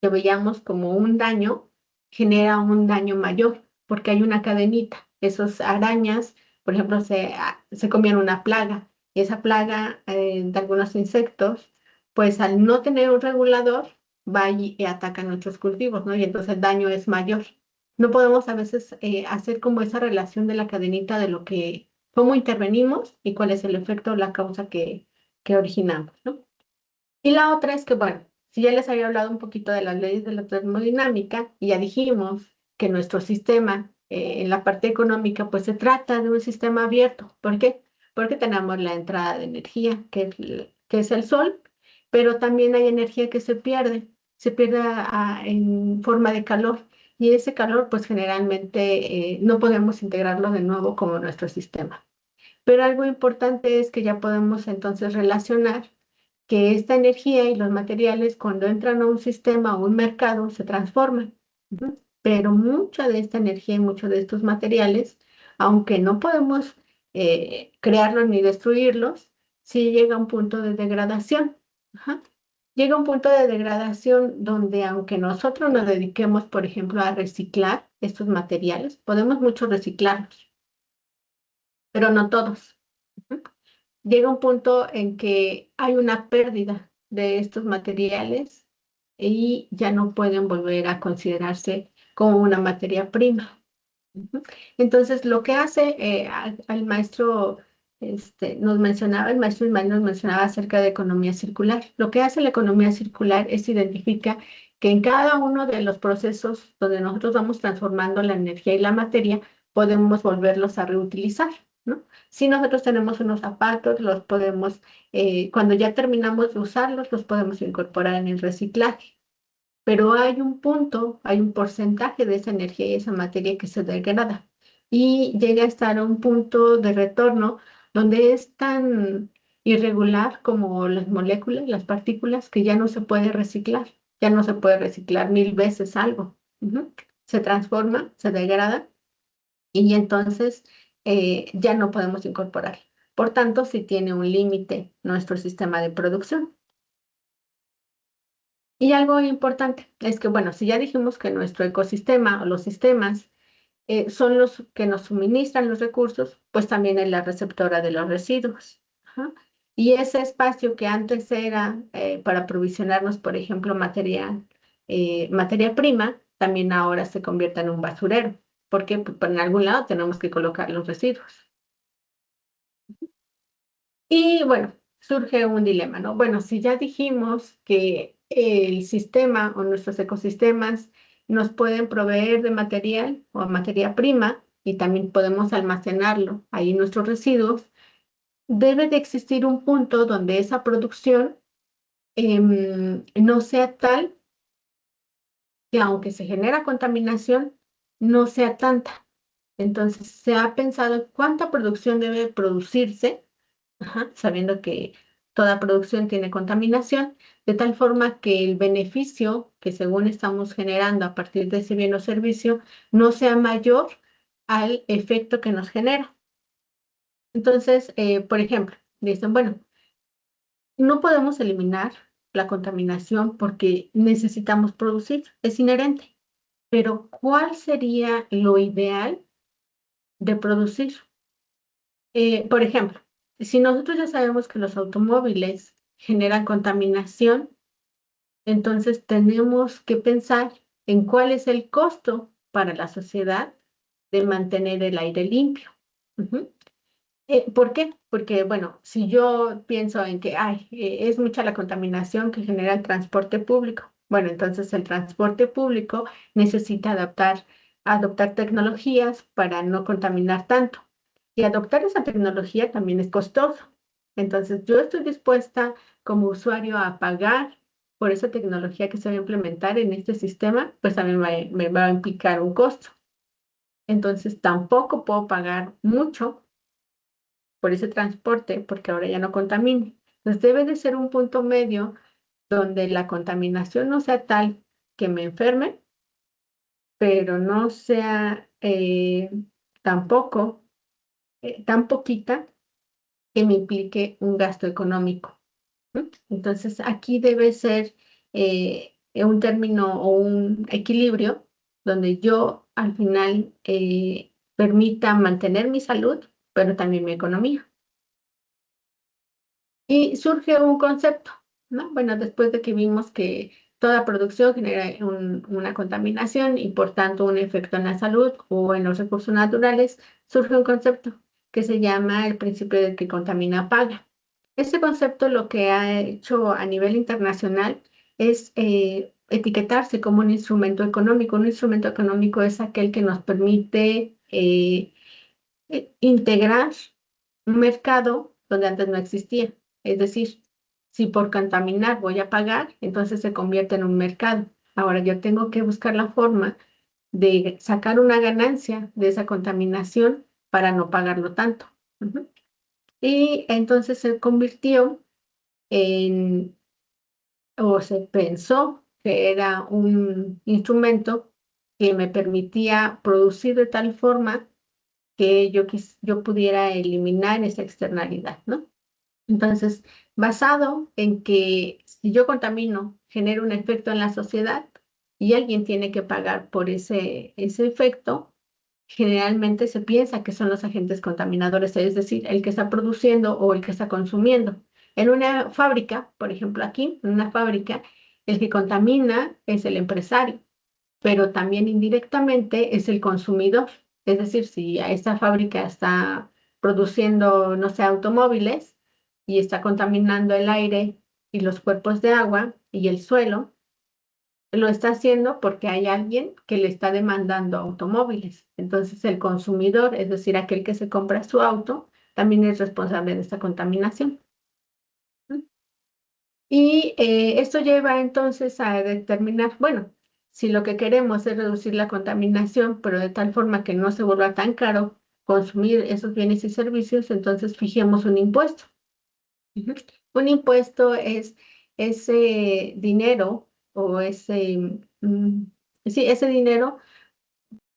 que veíamos como un daño genera un daño mayor, porque hay una cadenita. Esas arañas, por ejemplo, se comían una plaga, y esa plaga de algunos insectos, pues al no tener un regulador, va y ataca nuestros cultivos, ¿no? Y entonces el daño es mayor. No podemos a veces hacer como esa relación de la cadenita de lo que, cómo intervenimos y cuál es el efecto o la causa que originamos, ¿no? Y la otra es que, bueno, si ya les había hablado un poquito de las leyes de la termodinámica y ya dijimos que nuestro sistema en la parte económica, pues se trata de un sistema abierto. ¿Por qué? Porque tenemos la entrada de energía, que es el sol, pero también hay energía que se pierde en forma de calor. Y ese calor, pues generalmente no podemos integrarlo de nuevo como nuestro sistema. Pero algo importante es que ya podemos entonces relacionar que esta energía y los materiales cuando entran a un sistema o un mercado se transforman. Ujú. Pero mucha de esta energía y muchos de estos materiales, aunque no podemos crearlos ni destruirlos, sí llega a un punto de degradación. Ajá. Llega a un punto de degradación donde aunque nosotros nos dediquemos, por ejemplo, a reciclar estos materiales, podemos mucho reciclarlos, pero no todos. Ujú. Llega un punto en que hay una pérdida de estos materiales y ya no pueden volver a considerarse como una materia prima. Ujú. Entonces, lo que hace al maestro, el maestro Ismael nos mencionaba acerca de economía circular. Lo que hace la economía circular es identifica que en cada uno de los procesos donde nosotros vamos transformando la energía y la materia, podemos volverlos a reutilizar, ¿no? Si nosotros tenemos unos zapatos, los podemos, cuando ya terminamos de usarlos, los podemos incorporar en el reciclaje. Pero hay un punto, hay un porcentaje de esa energía y esa materia que se degrada y llega a estar a un punto de retorno donde es tan irregular como las moléculas, las partículas, que ya no se puede reciclar, ya no se puede reciclar 1000 veces algo. Ujú. Se transforma, se degrada y entonces ya no podemos incorporar. Por tanto, sí tiene un límite nuestro sistema de producción. Y algo importante es que, bueno, si ya dijimos que nuestro ecosistema o los sistemas son los que nos suministran los recursos, pues también es la receptora de los residuos. Ajá. Y ese espacio que antes era para aprovisionarnos, por ejemplo, materia prima, también ahora se convierte en un basurero, porque pues, en algún lado tenemos que colocar los residuos. Y bueno, surge un dilema, ¿no? Bueno, si ya dijimos que el sistema o nuestros ecosistemas nos pueden proveer de material o materia prima y también podemos almacenarlo ahí nuestros residuos, debe de existir un punto donde esa producción no sea tal que aunque se genera contaminación, no sea tanta. Entonces, se ha pensado cuánta producción debe producirse. Ajá, sabiendo que toda producción tiene contaminación, de tal forma que el beneficio que según estamos generando a partir de ese bien o servicio no sea mayor al efecto que nos genera. Entonces, por ejemplo, dicen, bueno, no podemos eliminar la contaminación porque necesitamos producir, es inherente, pero ¿cuál sería lo ideal de producir? Por ejemplo, si nosotros ya sabemos que los automóviles generan contaminación, entonces tenemos que pensar en cuál es el costo para la sociedad de mantener el aire limpio. Ujú. ¿Por qué? Porque, bueno, si yo pienso en que es mucha la contaminación que genera el transporte público, bueno, entonces el transporte público necesita adoptar tecnologías para no contaminar tanto. Y adoptar esa tecnología también es costoso. Entonces, yo estoy dispuesta como usuario a pagar por esa tecnología que se va a implementar en este sistema, pues también me va a implicar un costo. Entonces, tampoco puedo pagar mucho por ese transporte, porque ahora ya no contamine. Entonces debe de ser un punto medio donde la contaminación no sea tal que me enferme, pero no sea tampoco tan poquita que me implique un gasto económico. ¿No? Entonces, aquí debe ser un término o un equilibrio donde yo al final permita mantener mi salud, pero también mi economía. Y surge un concepto, ¿no? Bueno, después de que vimos que toda producción genera una contaminación y por tanto un efecto en la salud o en los recursos naturales, surge un concepto que se llama el principio del que contamina paga. Este concepto lo que ha hecho a nivel internacional es etiquetarse como un instrumento económico. Un instrumento económico es aquel que nos permite integrar un mercado donde antes no existía. Es decir, si por contaminar voy a pagar, entonces se convierte en un mercado. Ahora yo tengo que buscar la forma de sacar una ganancia de esa contaminación para no pagarlo tanto. Ujú. Y entonces se convirtió en, o se pensó que era un instrumento que me permitía producir de tal forma que yo pudiera eliminar esa externalidad, ¿no? Entonces, basado en que si yo contamino, genero un efecto en la sociedad y alguien tiene que pagar por ese efecto, generalmente se piensa que son los agentes contaminadores, es decir, el que está produciendo o el que está consumiendo. En una fábrica, por ejemplo, aquí, en una fábrica, el que contamina es el empresario, pero también indirectamente es el consumidor. Es decir, si a esta fábrica está produciendo, no sé, automóviles y está contaminando el aire y los cuerpos de agua y el suelo, lo está haciendo porque hay alguien que le está demandando automóviles. Entonces el consumidor, es decir, aquel que se compra su auto, también es responsable de esta contaminación. Y esto lleva entonces a determinar, bueno, si lo que queremos es reducir la contaminación, pero de tal forma que no se vuelva tan caro consumir esos bienes y servicios, entonces fijemos un impuesto. Ujú. Un impuesto es ese dinero o sí, ese dinero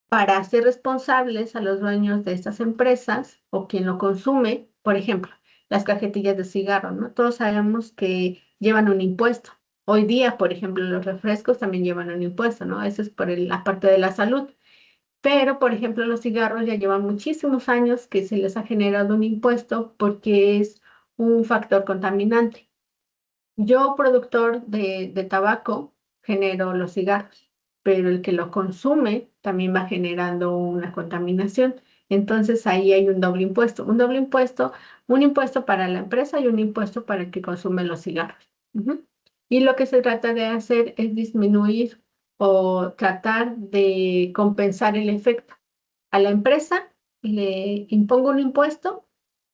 para hacer responsables a los dueños de estas empresas o quien lo consume, por ejemplo, las cajetillas de cigarro, ¿no? Todos sabemos que llevan un impuesto. Hoy día, por ejemplo, los refrescos también llevan un impuesto, ¿no? Eso es por la parte de la salud. Pero, por ejemplo, los cigarros ya llevan muchísimos años que se les ha generado un impuesto porque es un factor contaminante. Yo, productor de tabaco, genero los cigarros, pero el que lo consume también va generando una contaminación. Entonces ahí hay un doble impuesto. Un impuesto para la empresa y un impuesto para el que consume los cigarros. Ujú. Y lo que se trata de hacer es disminuir o tratar de compensar el efecto. A la empresa le impongo un impuesto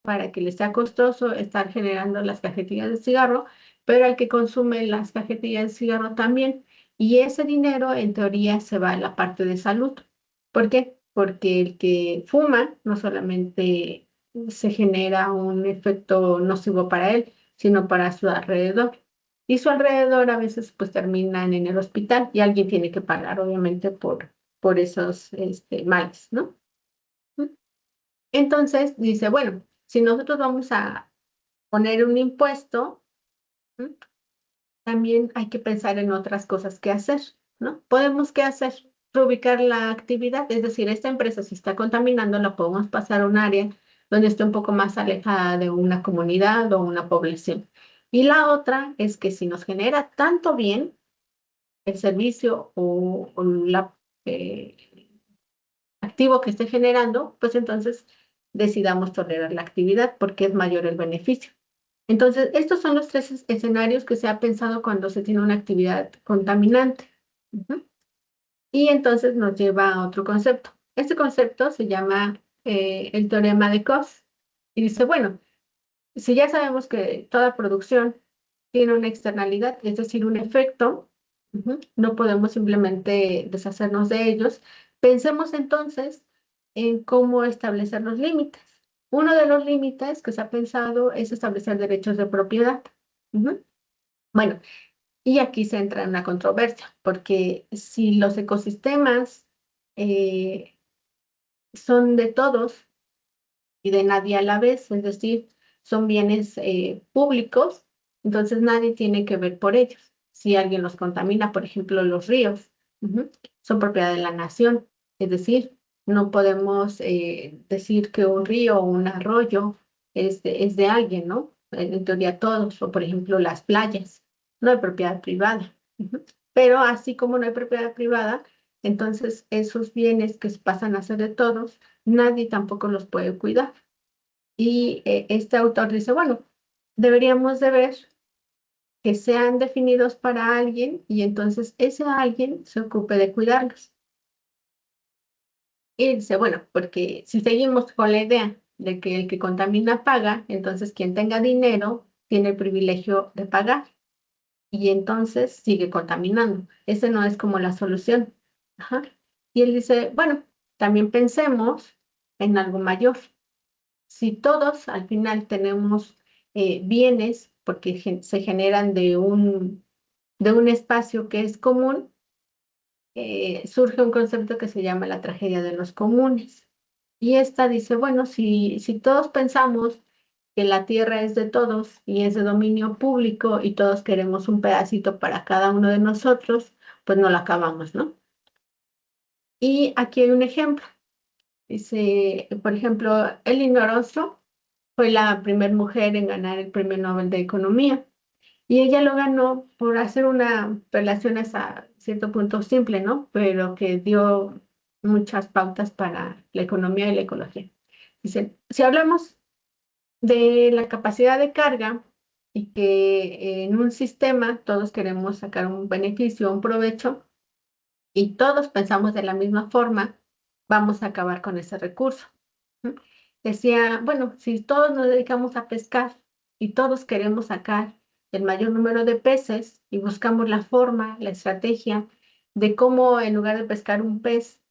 para que le sea costoso estar generando las cajetillas de cigarro, pero al que consume las cajetillas de cigarro también. Y ese dinero, en teoría, se va a la parte de salud. ¿Por qué? Porque el que fuma no solamente se genera un efecto nocivo para él, sino para su alrededor. Y su alrededor a veces pues terminan en el hospital y alguien tiene que pagar, obviamente, por esos males, ¿no? Entonces dice, bueno, si nosotros vamos a poner un impuesto, ¿m? También hay que pensar en otras cosas que hacer, ¿no? Podemos, ¿qué hacer? Reubicar la actividad, es decir, esta empresa si está contaminando, la podemos pasar a un área donde esté un poco más alejada de una comunidad o una población. Y la otra es que si nos genera tanto bien el servicio o activo que esté generando, pues entonces decidamos tolerar la actividad porque es mayor el beneficio. Entonces, estos son los tres escenarios que se ha pensado cuando se tiene una actividad contaminante. Ujú. Y entonces nos lleva a otro concepto. Este concepto se llama el teorema de Coase. Y dice, bueno, si ya sabemos que toda producción tiene una externalidad, es decir, un efecto, no podemos simplemente deshacernos de ellos. Pensemos entonces en cómo establecer los límites. Uno de los límites que se ha pensado es establecer derechos de propiedad. Ujú. Bueno, y aquí se entra en una controversia, porque si los ecosistemas eh, son de todos y de nadie a la vez, es decir, son bienes públicos, entonces nadie tiene que ver por ellos. Si alguien los contamina, por ejemplo, los ríos, ujú, son propiedad de la nación, es decir, no podemos decir que un río o un arroyo es de alguien, ¿no? En teoría todos, o por ejemplo las playas, no hay propiedad privada. Ujú. Pero así como no hay propiedad privada, entonces esos bienes que pasan a ser de todos, nadie tampoco los puede cuidar. Y este autor dice, bueno, deberíamos de ver que sean definidos para alguien y entonces ese alguien se ocupe de cuidarlos. Y dice, bueno, porque si seguimos con la idea de que el que contamina paga, entonces quien tenga dinero tiene el privilegio de pagar y entonces sigue contaminando. Ese no es como la solución. Ajá. Y él dice, bueno, también pensemos en algo mayor. Si todos al final tenemos bienes, porque se generan de un espacio que es común, surge un concepto que se llama la tragedia de los comunes. Y esta dice, bueno, si todos pensamos que la tierra es de todos y es de dominio público y todos queremos un pedacito para cada uno de nosotros, pues no la acabamos, ¿no? Y aquí hay un ejemplo. Dice, por ejemplo, Elinor Ostrom fue la primera mujer en ganar el Premio Nobel de Economía. Y ella lo ganó por hacer una relación hasta cierto punto simple, ¿no? Pero que dio muchas pautas para la economía y la ecología. Dice, si hablamos de la capacidad de carga y que en un sistema todos queremos sacar un beneficio, un provecho, y todos pensamos de la misma forma, vamos a acabar con ese recurso. ¿Mm? Decía, bueno, si todos nos dedicamos a pescar y todos queremos sacar el mayor número de peces y buscamos la forma, la estrategia de cómo en lugar de pescar un pez,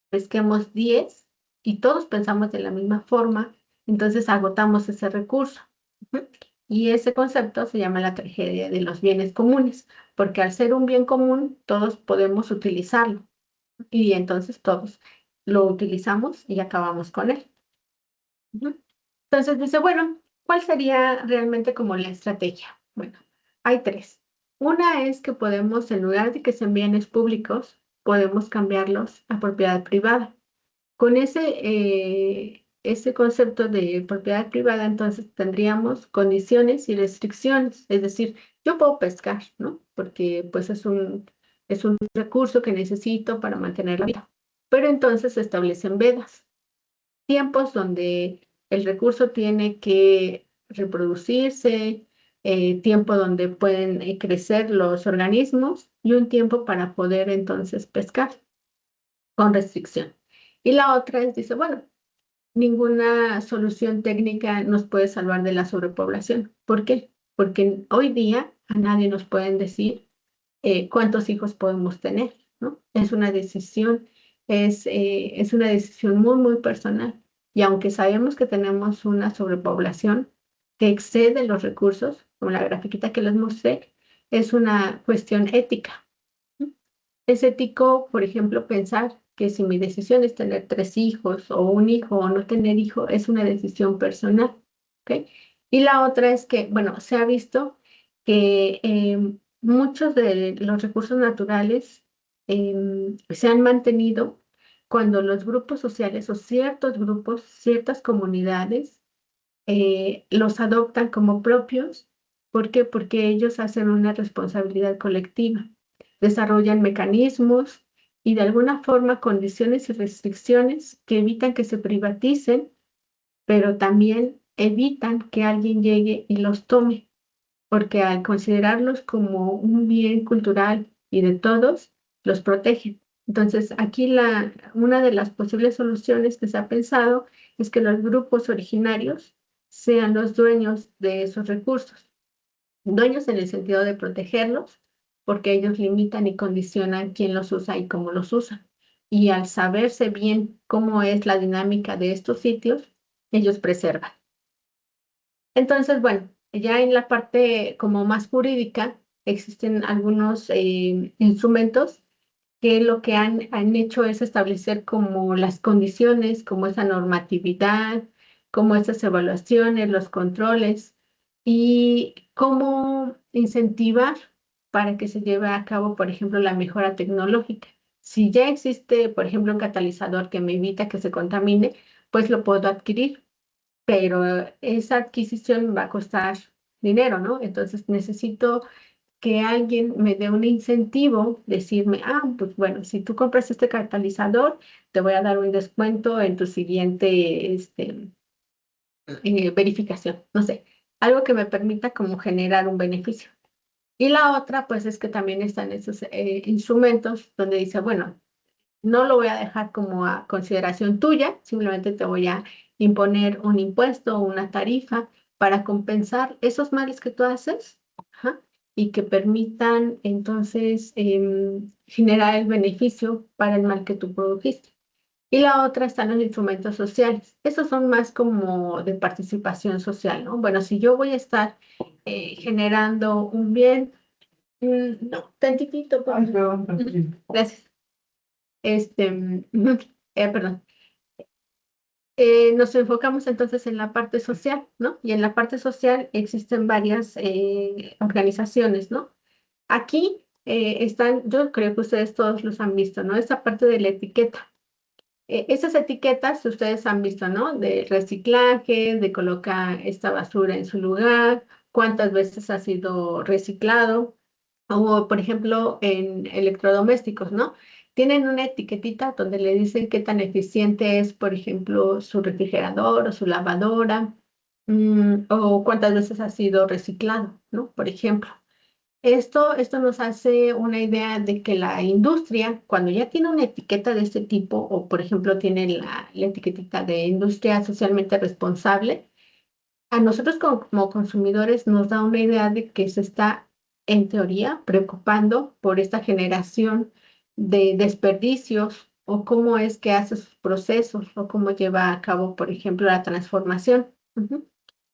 pesquemos 10 y todos pensamos de la misma forma, entonces agotamos ese recurso. Ujú. Y ese concepto se llama la tragedia de los bienes comunes, porque al ser un bien común, todos podemos utilizarlo y entonces todos lo utilizamos y acabamos con él. Ujú. Entonces dice, bueno, ¿cuál sería realmente como la estrategia? Bueno, hay tres. Una es que podemos, en lugar de que sean bienes públicos, podemos cambiarlos a propiedad privada. Con ese concepto de propiedad privada, entonces tendríamos condiciones y restricciones. Es decir, yo puedo pescar, ¿no? Porque pues es un recurso que necesito para mantener la vida. Pero entonces se establecen vedas, tiempos donde el recurso tiene que reproducirse, tiempo donde pueden crecer los organismos y un tiempo para poder entonces pescar con restricción. Y la otra es, dice, bueno, ninguna solución técnica nos puede salvar de la sobrepoblación. ¿Por qué? Porque hoy día a nadie nos pueden decir cuántos hijos podemos tener, ¿no? Es una decisión muy, muy personal. Y aunque sabemos que tenemos una sobrepoblación que excede los recursos, como la grafiquita que les mostré, es una cuestión ética. Es ético, por ejemplo, pensar que si mi decisión es tener 3 hijos o un hijo o no tener hijo, es una decisión personal, ¿ok? Y la otra es que, bueno, se ha visto que muchos de los recursos naturales se han mantenido cuando los grupos sociales o ciertos grupos, ciertas comunidades, los adoptan como propios. ¿Por qué? Porque ellos hacen una responsabilidad colectiva, desarrollan mecanismos y de alguna forma condiciones y restricciones que evitan que se privaticen, pero también evitan que alguien llegue y los tome, porque al considerarlos como un bien cultural y de todos, los protegen. Entonces, aquí una de las posibles soluciones que se ha pensado es que los grupos originarios sean los dueños de esos recursos, dueños en el sentido de protegerlos, porque ellos limitan y condicionan quién los usa y cómo los usa. Y al saberse bien cómo es la dinámica de estos sitios, ellos preservan. Entonces, bueno, ya en la parte como más jurídica, existen algunos instrumentos que lo que han hecho es establecer como las condiciones, como esa normatividad, como esas evaluaciones, los controles y cómo incentivar para que se lleve a cabo, por ejemplo, la mejora tecnológica. Si ya existe, por ejemplo, un catalizador que me evita que se contamine, pues lo puedo adquirir, pero esa adquisición va a costar dinero, ¿no? Entonces necesito que alguien me dé un incentivo, decirme, ah, pues bueno, si tú compras este catalizador, te voy a dar un descuento en tu siguiente verificación, no sé, algo que me permita como generar un beneficio. Y la otra, pues es que también están esos instrumentos donde dice, bueno, no lo voy a dejar como a consideración tuya, simplemente te voy a imponer un impuesto o una tarifa para compensar esos males que tú haces, ajá, y que permitan entonces generar el beneficio para el mal que tú produjiste. Y la otra están los instrumentos sociales. Esos son más como de participación social, ¿no? Bueno, si yo voy a estar generando un bien, no, tantitito, por favor. Gracias. Perdón. Nos enfocamos entonces en la parte social, ¿no? Y en la parte social existen varias organizaciones, ¿no? Aquí están, yo creo que ustedes todos los han visto, ¿no? Esta parte de la etiqueta. Esas etiquetas ustedes han visto, ¿no? De reciclaje, de colocar esta basura en su lugar, cuántas veces ha sido reciclado, o por ejemplo en electrodomésticos, ¿no? Tienen una etiquetita donde le dicen qué tan eficiente es, por ejemplo, su refrigerador o su lavadora, o cuántas veces ha sido reciclado, ¿no? Por ejemplo. Esto nos hace una idea de que la industria, cuando ya tiene una etiqueta de este tipo, o por ejemplo tiene la etiquetita de industria socialmente responsable, a nosotros como consumidores nos da una idea de que se está, en teoría, preocupando por esta generación de desperdicios o cómo es que hace sus procesos o cómo lleva a cabo, por ejemplo, la transformación. Ujú.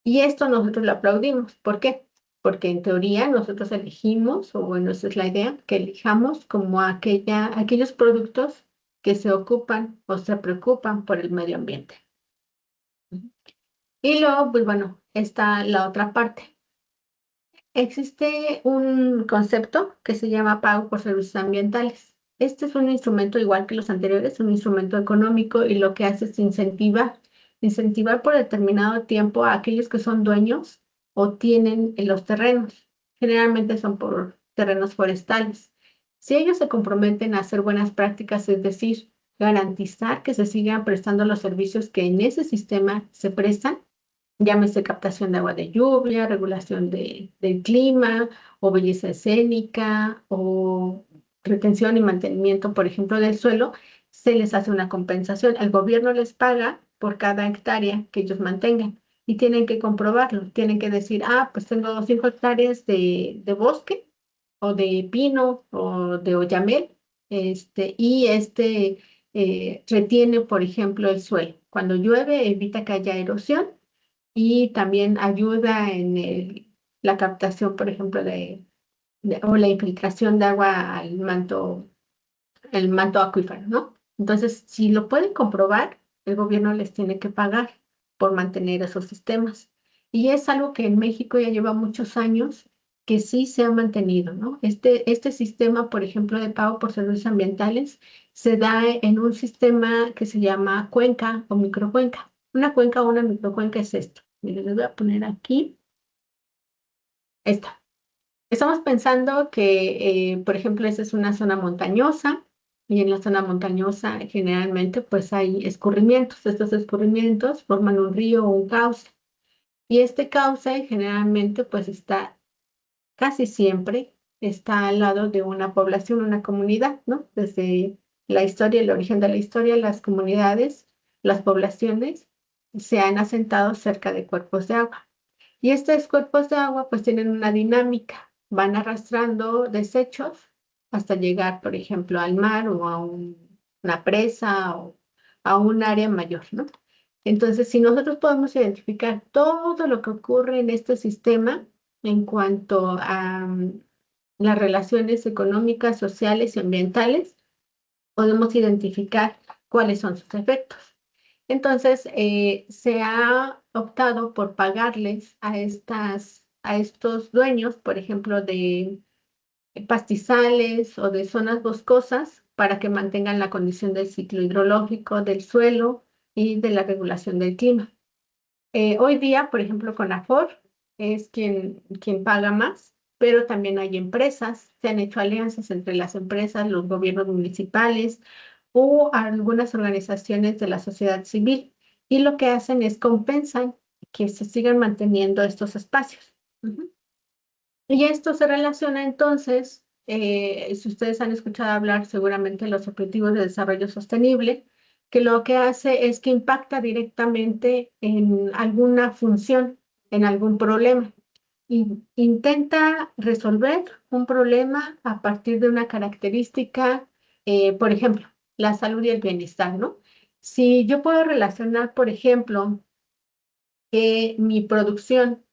Y esto nosotros lo aplaudimos. ¿Por qué? Porque en teoría nosotros elegimos, o bueno, esa es la idea, que elijamos como aquellos productos que se ocupan o se preocupan por el medio ambiente. Y luego, pues bueno, está la otra parte. Existe un concepto que se llama pago por servicios ambientales. Este es un instrumento igual que los anteriores, un instrumento económico y lo que hace es incentivar por determinado tiempo a aquellos que son dueños o tienen los terrenos. Generalmente son por terrenos forestales. Si ellos se comprometen a hacer buenas prácticas, es decir, garantizar que se sigan prestando los servicios que en ese sistema se prestan, llámese captación de agua de lluvia, regulación del clima, o belleza escénica, o retención y mantenimiento, por ejemplo, del suelo, se les hace una compensación. El gobierno les paga por cada hectárea que ellos mantengan y tienen que comprobarlo. Tienen que decir, ah, pues tengo 5 hectáreas de bosque o de pino o de oyamel, retiene, por ejemplo, el suelo. Cuando llueve, evita que haya erosión y también ayuda en la captación, por ejemplo, o la infiltración de agua al manto, el manto acuífero, ¿no? Entonces, si lo pueden comprobar, el gobierno les tiene que pagar por mantener esos sistemas. Y es algo que en México ya lleva muchos años que sí se ha mantenido, ¿no? Este sistema, por ejemplo, de pago por servicios ambientales, se da en un sistema que se llama cuenca o microcuenca. Una cuenca o una microcuenca es esto. Miren, les voy a poner aquí esta. Estamos pensando que, por ejemplo, esa es una zona montañosa y en la zona montañosa generalmente pues hay escurrimientos. Estos escurrimientos forman un río o un cauce y este cauce generalmente pues casi siempre está al lado de una población, una comunidad, ¿no? Desde la historia, el origen de la historia, las comunidades, las poblaciones se han asentado cerca de cuerpos de agua. Y estos cuerpos de agua pues tienen una dinámica, van arrastrando desechos hasta llegar, por ejemplo, al mar o a una presa o a un área mayor, ¿no? Entonces, si nosotros podemos identificar todo lo que ocurre en este sistema en cuanto a las relaciones económicas, sociales y ambientales, podemos identificar cuáles son sus efectos. Entonces, se ha optado por pagarles a estos dueños, por ejemplo, de pastizales o de zonas boscosas para que mantengan la condición del ciclo hidrológico del suelo y de la regulación del clima. Hoy día, por ejemplo, CONAFOR es quien paga más, pero también hay empresas, se han hecho alianzas entre las empresas, los gobiernos municipales o algunas organizaciones de la sociedad civil, y lo que hacen es compensan que se sigan manteniendo estos espacios. Ujú. Y esto se relaciona entonces, si ustedes han escuchado hablar seguramente de los Objetivos de Desarrollo Sostenible, que lo que hace es que impacta directamente en alguna función, en algún problema. Y intenta resolver un problema a partir de una característica, por ejemplo, la salud y el bienestar, ¿no? Si yo puedo relacionar, por ejemplo, que mi producción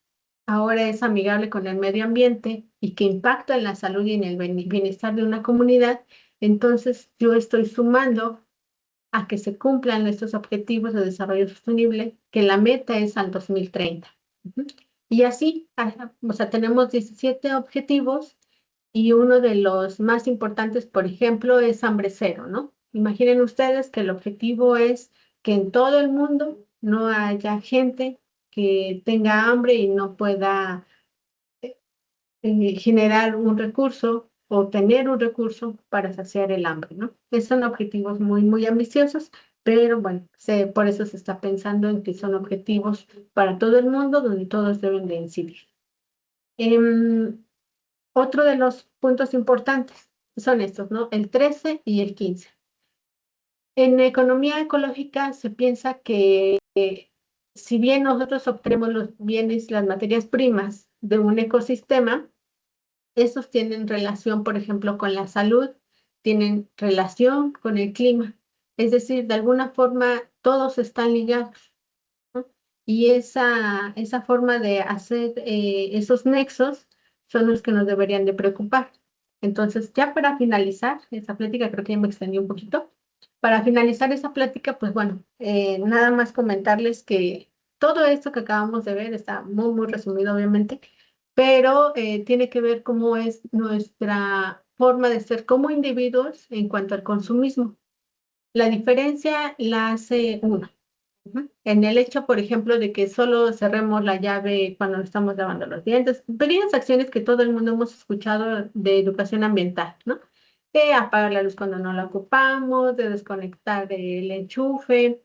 ahora es amigable con el medio ambiente y que impacta en la salud y en el bienestar de una comunidad, entonces yo estoy sumando a que se cumplan estos objetivos de desarrollo sostenible, que la meta es al 2030. Ujú. Y así, o sea, tenemos 17 objetivos y uno de los más importantes, por ejemplo, es hambre cero, ¿no? Imaginen ustedes que el objetivo es que en todo el mundo no haya gente que tenga hambre y no pueda generar un recurso o tener un recurso para saciar el hambre, ¿no? Son objetivos muy, muy ambiciosos, pero bueno, por eso se está pensando en que son objetivos para todo el mundo donde todos deben de incidir. Otro de los puntos importantes son estos, ¿no? El 13 y el 15. En economía ecológica se piensa que si bien nosotros obtenemos los bienes, las materias primas de un ecosistema, esos tienen relación, por ejemplo, con la salud, tienen relación con el clima. Es decir, de alguna forma todos están ligados, ¿no? Y esa forma de hacer esos nexos son los que nos deberían de preocupar. Entonces, ya para finalizar esa plática, creo que ya me extendí un poquito. Para finalizar esa plática, pues bueno, nada más comentarles que todo esto que acabamos de ver está muy, muy resumido, obviamente, pero tiene que ver cómo es nuestra forma de ser como individuos en cuanto al consumismo. La diferencia la hace uno. Ujú. En el hecho, por ejemplo, de que solo cerremos la llave cuando estamos lavando los dientes, pequeñas acciones que todo el mundo hemos escuchado de educación ambiental, ¿no? De apagar la luz cuando no la ocupamos, de desconectar el enchufe,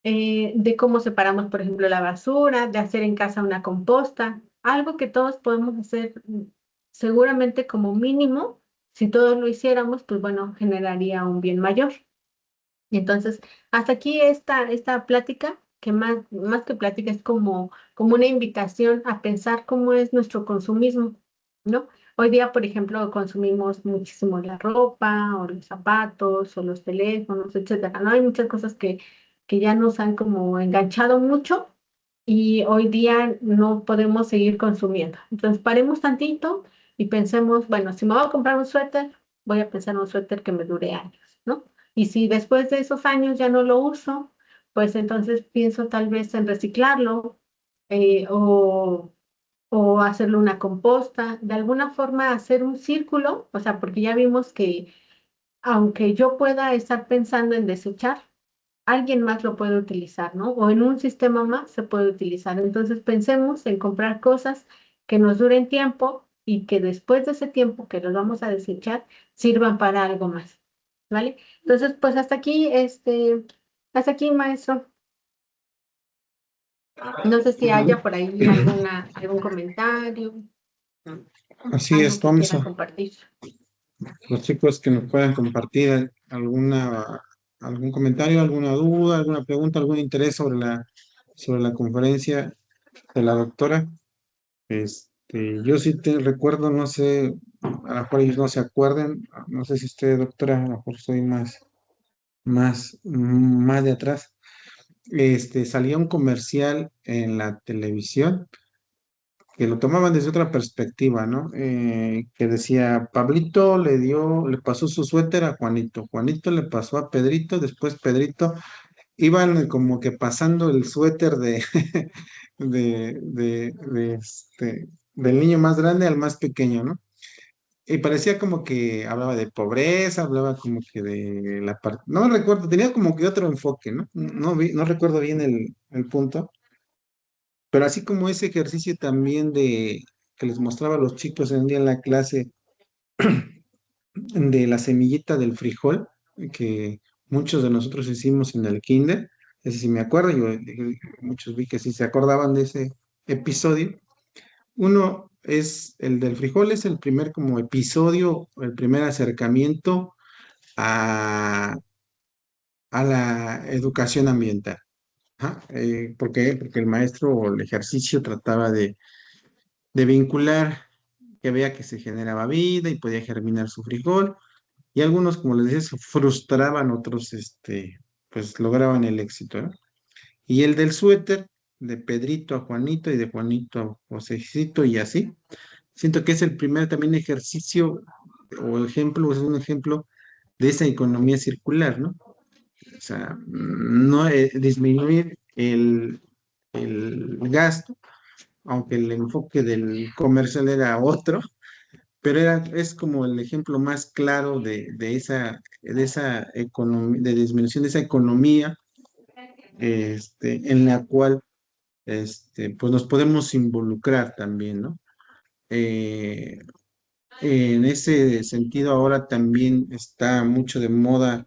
de cómo separamos, por ejemplo, la basura, de hacer en casa una composta, algo que todos podemos hacer seguramente como mínimo. Si todos lo hiciéramos, pues bueno, generaría un bien mayor. Y entonces, hasta aquí esta plática, que más que plática es como una invitación a pensar cómo es nuestro consumismo, ¿no? Hoy día, por ejemplo, consumimos muchísimo la ropa, o los zapatos, o los teléfonos, etcétera, ¿no? Hay muchas cosas que ya nos han como enganchado mucho y hoy día no podemos seguir consumiendo. Entonces, paremos tantito y pensemos, bueno, si me voy a comprar un suéter, voy a pensar en un suéter que me dure años, ¿no? Y si después de esos años ya no lo uso, pues entonces pienso tal vez en reciclarlo, eh, o, o hacerle una composta, de alguna forma hacer un círculo, o sea, porque ya vimos que aunque yo pueda estar pensando en desechar, alguien más lo puede utilizar, ¿no? O en un sistema más se puede utilizar. Entonces pensemos en comprar cosas que nos duren tiempo y que después de ese tiempo que los vamos a desechar, sirvan para algo más, ¿vale? Entonces, pues hasta aquí, maestro. No sé si haya por ahí algún comentario, Así algo es, que vamos quieran a compartir. los chicos que nos puedan compartir algún comentario, alguna duda, alguna pregunta, algún interés sobre la conferencia de la doctora. Yo sí te recuerdo, no sé, a lo mejor ellos no se acuerden, no sé si usted, doctora, a lo mejor soy más de atrás. salía un comercial en la televisión que lo tomaban desde otra perspectiva, ¿no? Que decía, Pablito le pasó su suéter a Juanito, Juanito le pasó a Pedrito, después Pedrito, iban como que pasando el suéter del niño más grande al más pequeño, ¿no? Y parecía como que hablaba de pobreza, hablaba como que de la parte, no recuerdo, tenía como que otro enfoque, ¿no? No recuerdo bien el punto, pero así como ese ejercicio también que les mostraba a los chicos en un día en la clase de la semillita del frijol, que muchos de nosotros hicimos en el kinder, ese sí me acuerdo, muchos vi que sí se acordaban de ese episodio. Uno es el del frijol, es el primer como episodio, el primer acercamiento a, a la educación ambiental. Ajá, ¿por qué? Porque el maestro o el ejercicio trataba de vincular que veía que se generaba vida y podía germinar su frijol, y algunos, como les decía, se frustraban, otros, pues lograban el éxito, ¿no? Y el del suéter, de Pedrito a Juanito y de Juanito a Josecito y así. Siento que es el primer también ejercicio o ejemplo, es un ejemplo de esa economía circular, ¿no? O sea, no disminuir el gasto, aunque el enfoque del comercial era otro, pero es como el ejemplo más claro de esa economía, de disminución de esa economía, en la cual pues nos podemos involucrar también, ¿no? Eh, en ese sentido, ahora también está mucho de moda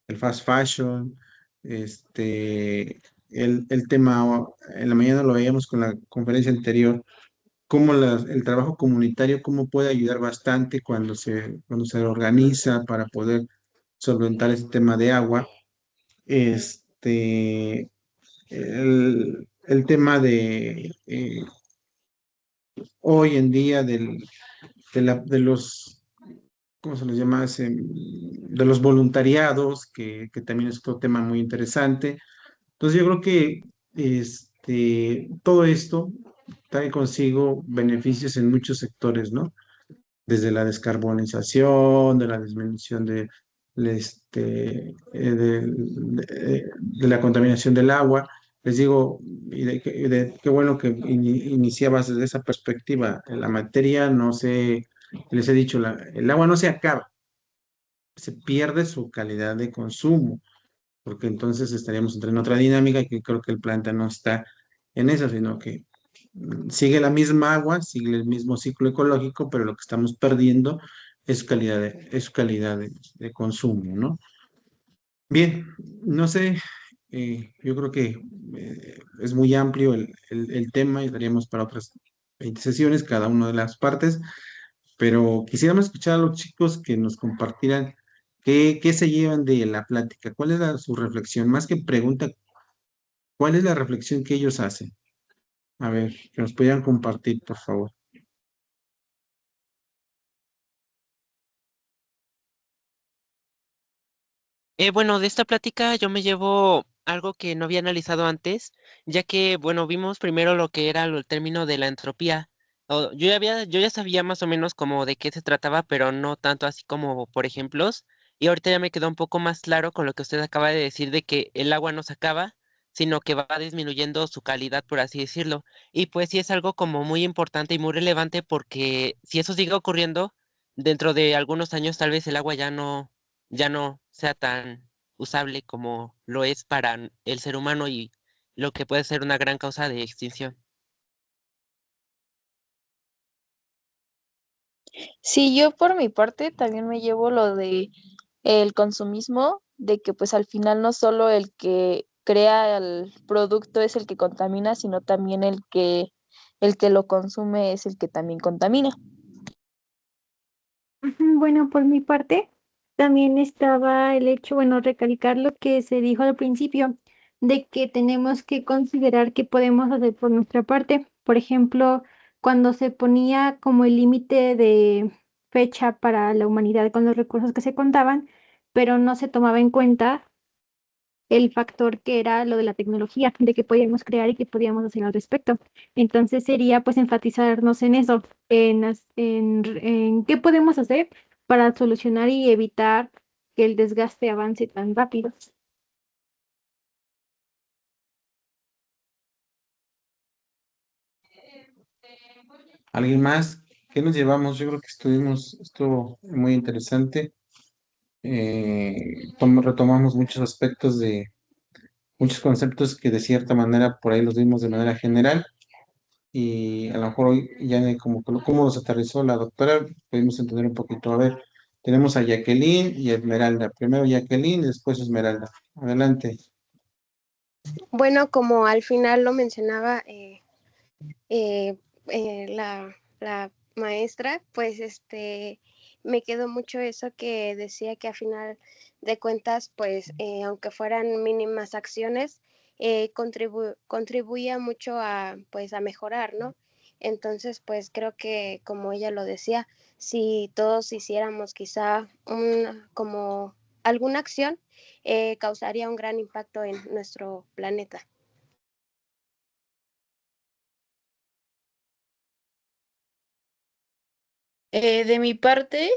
el fast fashion, el tema, en la mañana lo veíamos con la conferencia anterior, cómo el trabajo comunitario, cómo puede ayudar bastante cuando se organiza para poder solventar este tema de agua. El tema de hoy en día de los, ¿cómo se les llama? De los voluntariados, que también es otro tema muy interesante. Entonces yo creo que todo esto trae consigo beneficios en muchos sectores, ¿no? Desde la descarbonización, de la disminución de la contaminación del agua. Les digo, qué bueno que iniciabas desde esa perspectiva. En la materia, no sé, les he dicho, el agua no se acaba, se pierde su calidad de consumo, porque entonces estaríamos entrando en otra dinámica y que creo que el planeta no está en eso, sino que sigue la misma agua, sigue el mismo ciclo ecológico, pero lo que estamos perdiendo es calidad de consumo, ¿no? Bien, no sé, yo creo que es muy amplio el tema y daríamos para otras 20 sesiones, cada una de las partes, pero quisiéramos escuchar a los chicos que nos compartieran qué se llevan de la plática, cuál es su reflexión, más que pregunta, cuál es la reflexión que ellos hacen. A ver, que nos pudieran compartir, por favor. Bueno, de esta plática yo me llevo algo que no había analizado antes, ya que, bueno, vimos primero lo que era el término de la entropía. Yo ya sabía más o menos como de qué se trataba, pero no tanto así como por ejemplos. Y ahorita ya me quedó un poco más claro con lo que usted acaba de decir de que el agua no se acaba, sino que va disminuyendo su calidad, por así decirlo. Y pues sí es algo como muy importante y muy relevante porque si eso sigue ocurriendo, dentro de algunos años tal vez el agua ya no sea tan usable como lo es para el ser humano y lo que puede ser una gran causa de extinción. Sí, yo por mi parte también me llevo lo de el consumismo, de que pues al final no solo el que crea el producto es el que contamina, sino también el que lo consume es el que también contamina. Ujú. Bueno, por mi parte, también estaba el hecho, bueno, recalcar lo que se dijo al principio, de que tenemos que considerar qué podemos hacer por nuestra parte. Por ejemplo, cuando se ponía como el límite de fecha para la humanidad con los recursos que se contaban, pero no se tomaba en cuenta el factor que era lo de la tecnología, de que podíamos crear y que podíamos hacer al respecto. Entonces sería pues enfatizarnos en eso, en qué podemos hacer para solucionar y evitar que el desgaste avance tan rápido. ¿Alguien más? ¿Qué nos llevamos? Yo creo que estuvo muy interesante. Retomamos muchos aspectos muchos conceptos que de cierta manera por ahí los vimos de manera general y a lo mejor hoy ya como que cómo los aterrizó la doctora, pudimos entender un poquito. A ver, tenemos a Jacqueline y a Esmeralda. Primero Jacqueline y después Esmeralda. Adelante. Bueno, como al final lo mencionaba eh, la maestra, pues me quedó mucho eso que decía que a final de cuentas, pues aunque fueran mínimas acciones, contribuía mucho a, pues, a mejorar, ¿no? Entonces, pues creo que como ella lo decía, si todos hiciéramos quizá como alguna acción, causaría un gran impacto en nuestro planeta. De mi parte,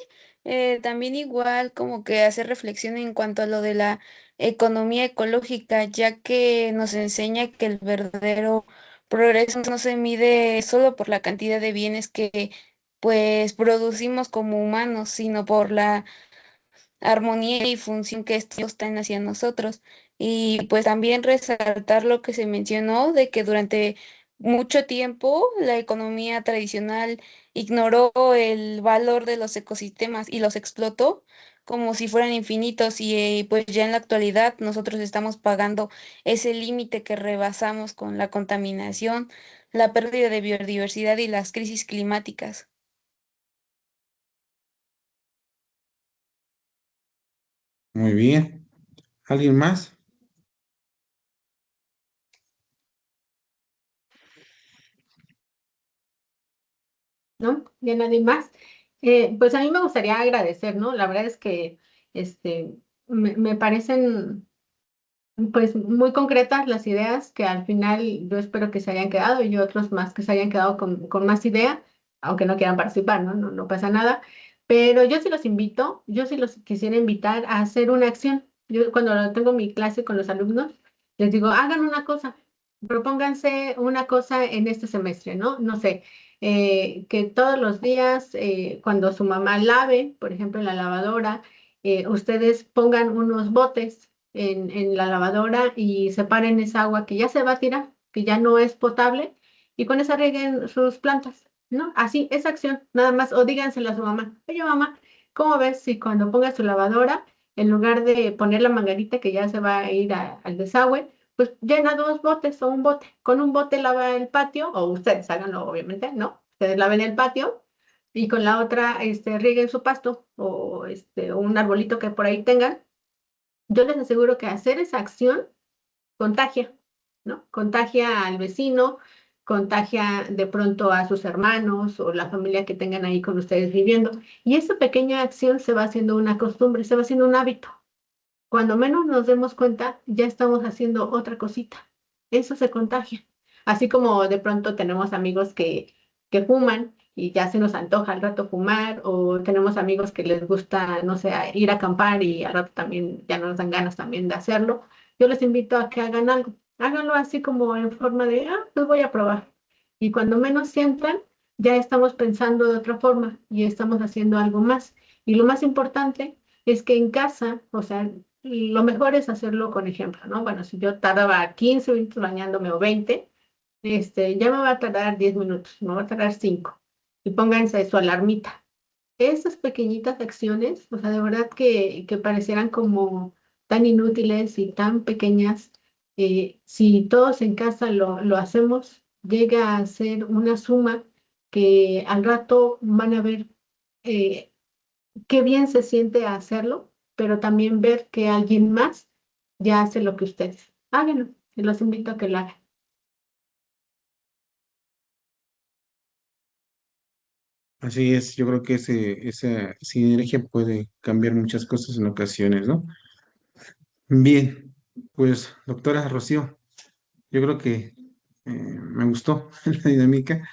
también igual como que hacer reflexión en cuanto a lo de la economía ecológica, ya que nos enseña que el verdadero progreso no se mide solo por la cantidad de bienes que pues producimos como humanos, sino por la armonía y función que estos están hacia nosotros. Y pues también resaltar lo que se mencionó de que durante mucho tiempo la economía tradicional ignoró el valor de los ecosistemas y los explotó como si fueran infinitos y pues ya en la actualidad nosotros estamos pagando ese límite que rebasamos con la contaminación, la pérdida de biodiversidad y las crisis climáticas. Muy bien. ¿Alguien más? ¿No? Ya nadie más. Pues a mí me gustaría agradecer, ¿no? La verdad es que este, me parecen pues muy concretas las ideas que al final yo espero que se hayan quedado y otros más que se hayan quedado con más idea, aunque no quieran participar, ¿no? No, no pasa nada. Pero yo sí los invito, yo sí los quisiera invitar a hacer una acción. Yo cuando tengo mi clase con los alumnos, les digo, hagan una cosa, propónganse una cosa en este semestre, ¿no? No sé, que todos los días, cuando su mamá lave, por ejemplo, en la lavadora, ustedes pongan unos botes en la lavadora y separen esa agua que ya se va a tirar, que ya no es potable, y con esa rieguen sus plantas, ¿no? Así, esa acción, nada más, o díganselo a su mamá, oye mamá, ¿cómo ves si cuando pongas tu lavadora, en lugar de poner la manguerita que ya se va a ir al desagüe, pues llena dos botes o un bote, con un bote lava el patio, o ustedes háganlo obviamente, ¿no? Ustedes laven el patio y con la otra rieguen su pasto o un arbolito que por ahí tengan. Yo les aseguro que hacer esa acción contagia, ¿no? Contagia al vecino, contagia de pronto a sus hermanos o la familia que tengan ahí con ustedes viviendo. Y esa pequeña acción se va haciendo una costumbre, se va haciendo un hábito. Cuando menos nos demos cuenta, ya estamos haciendo otra cosita. Eso se contagia. Así como de pronto tenemos amigos que fuman y ya se nos antoja al rato fumar, o tenemos amigos que les gusta, no sé, ir a acampar y al rato también ya no nos dan ganas también de hacerlo. Yo les invito a que hagan algo. Háganlo así como en forma de, pues voy a probar. Y cuando menos sientan, ya estamos pensando de otra forma y estamos haciendo algo más. Y lo más importante es que en casa, o sea, lo mejor es hacerlo con ejemplo, ¿no? Bueno, si yo tardaba 15 minutos bañándome o 20, ya me va a tardar 10 minutos, me va a tardar 5. Y pónganse su alarmita. Esas pequeñitas acciones, o sea, de verdad que parecieran como tan inútiles y tan pequeñas, si todos en casa lo hacemos, llega a ser una suma que al rato van a ver eh, qué bien se siente hacerlo, pero también ver que alguien más ya hace lo que ustedes. Háganlo, y los invito a que lo hagan. Así es, yo creo que esa sinergia puede cambiar muchas cosas en ocasiones, ¿no? Bien, Pues, doctora Rocío, yo creo que me gustó la dinámica.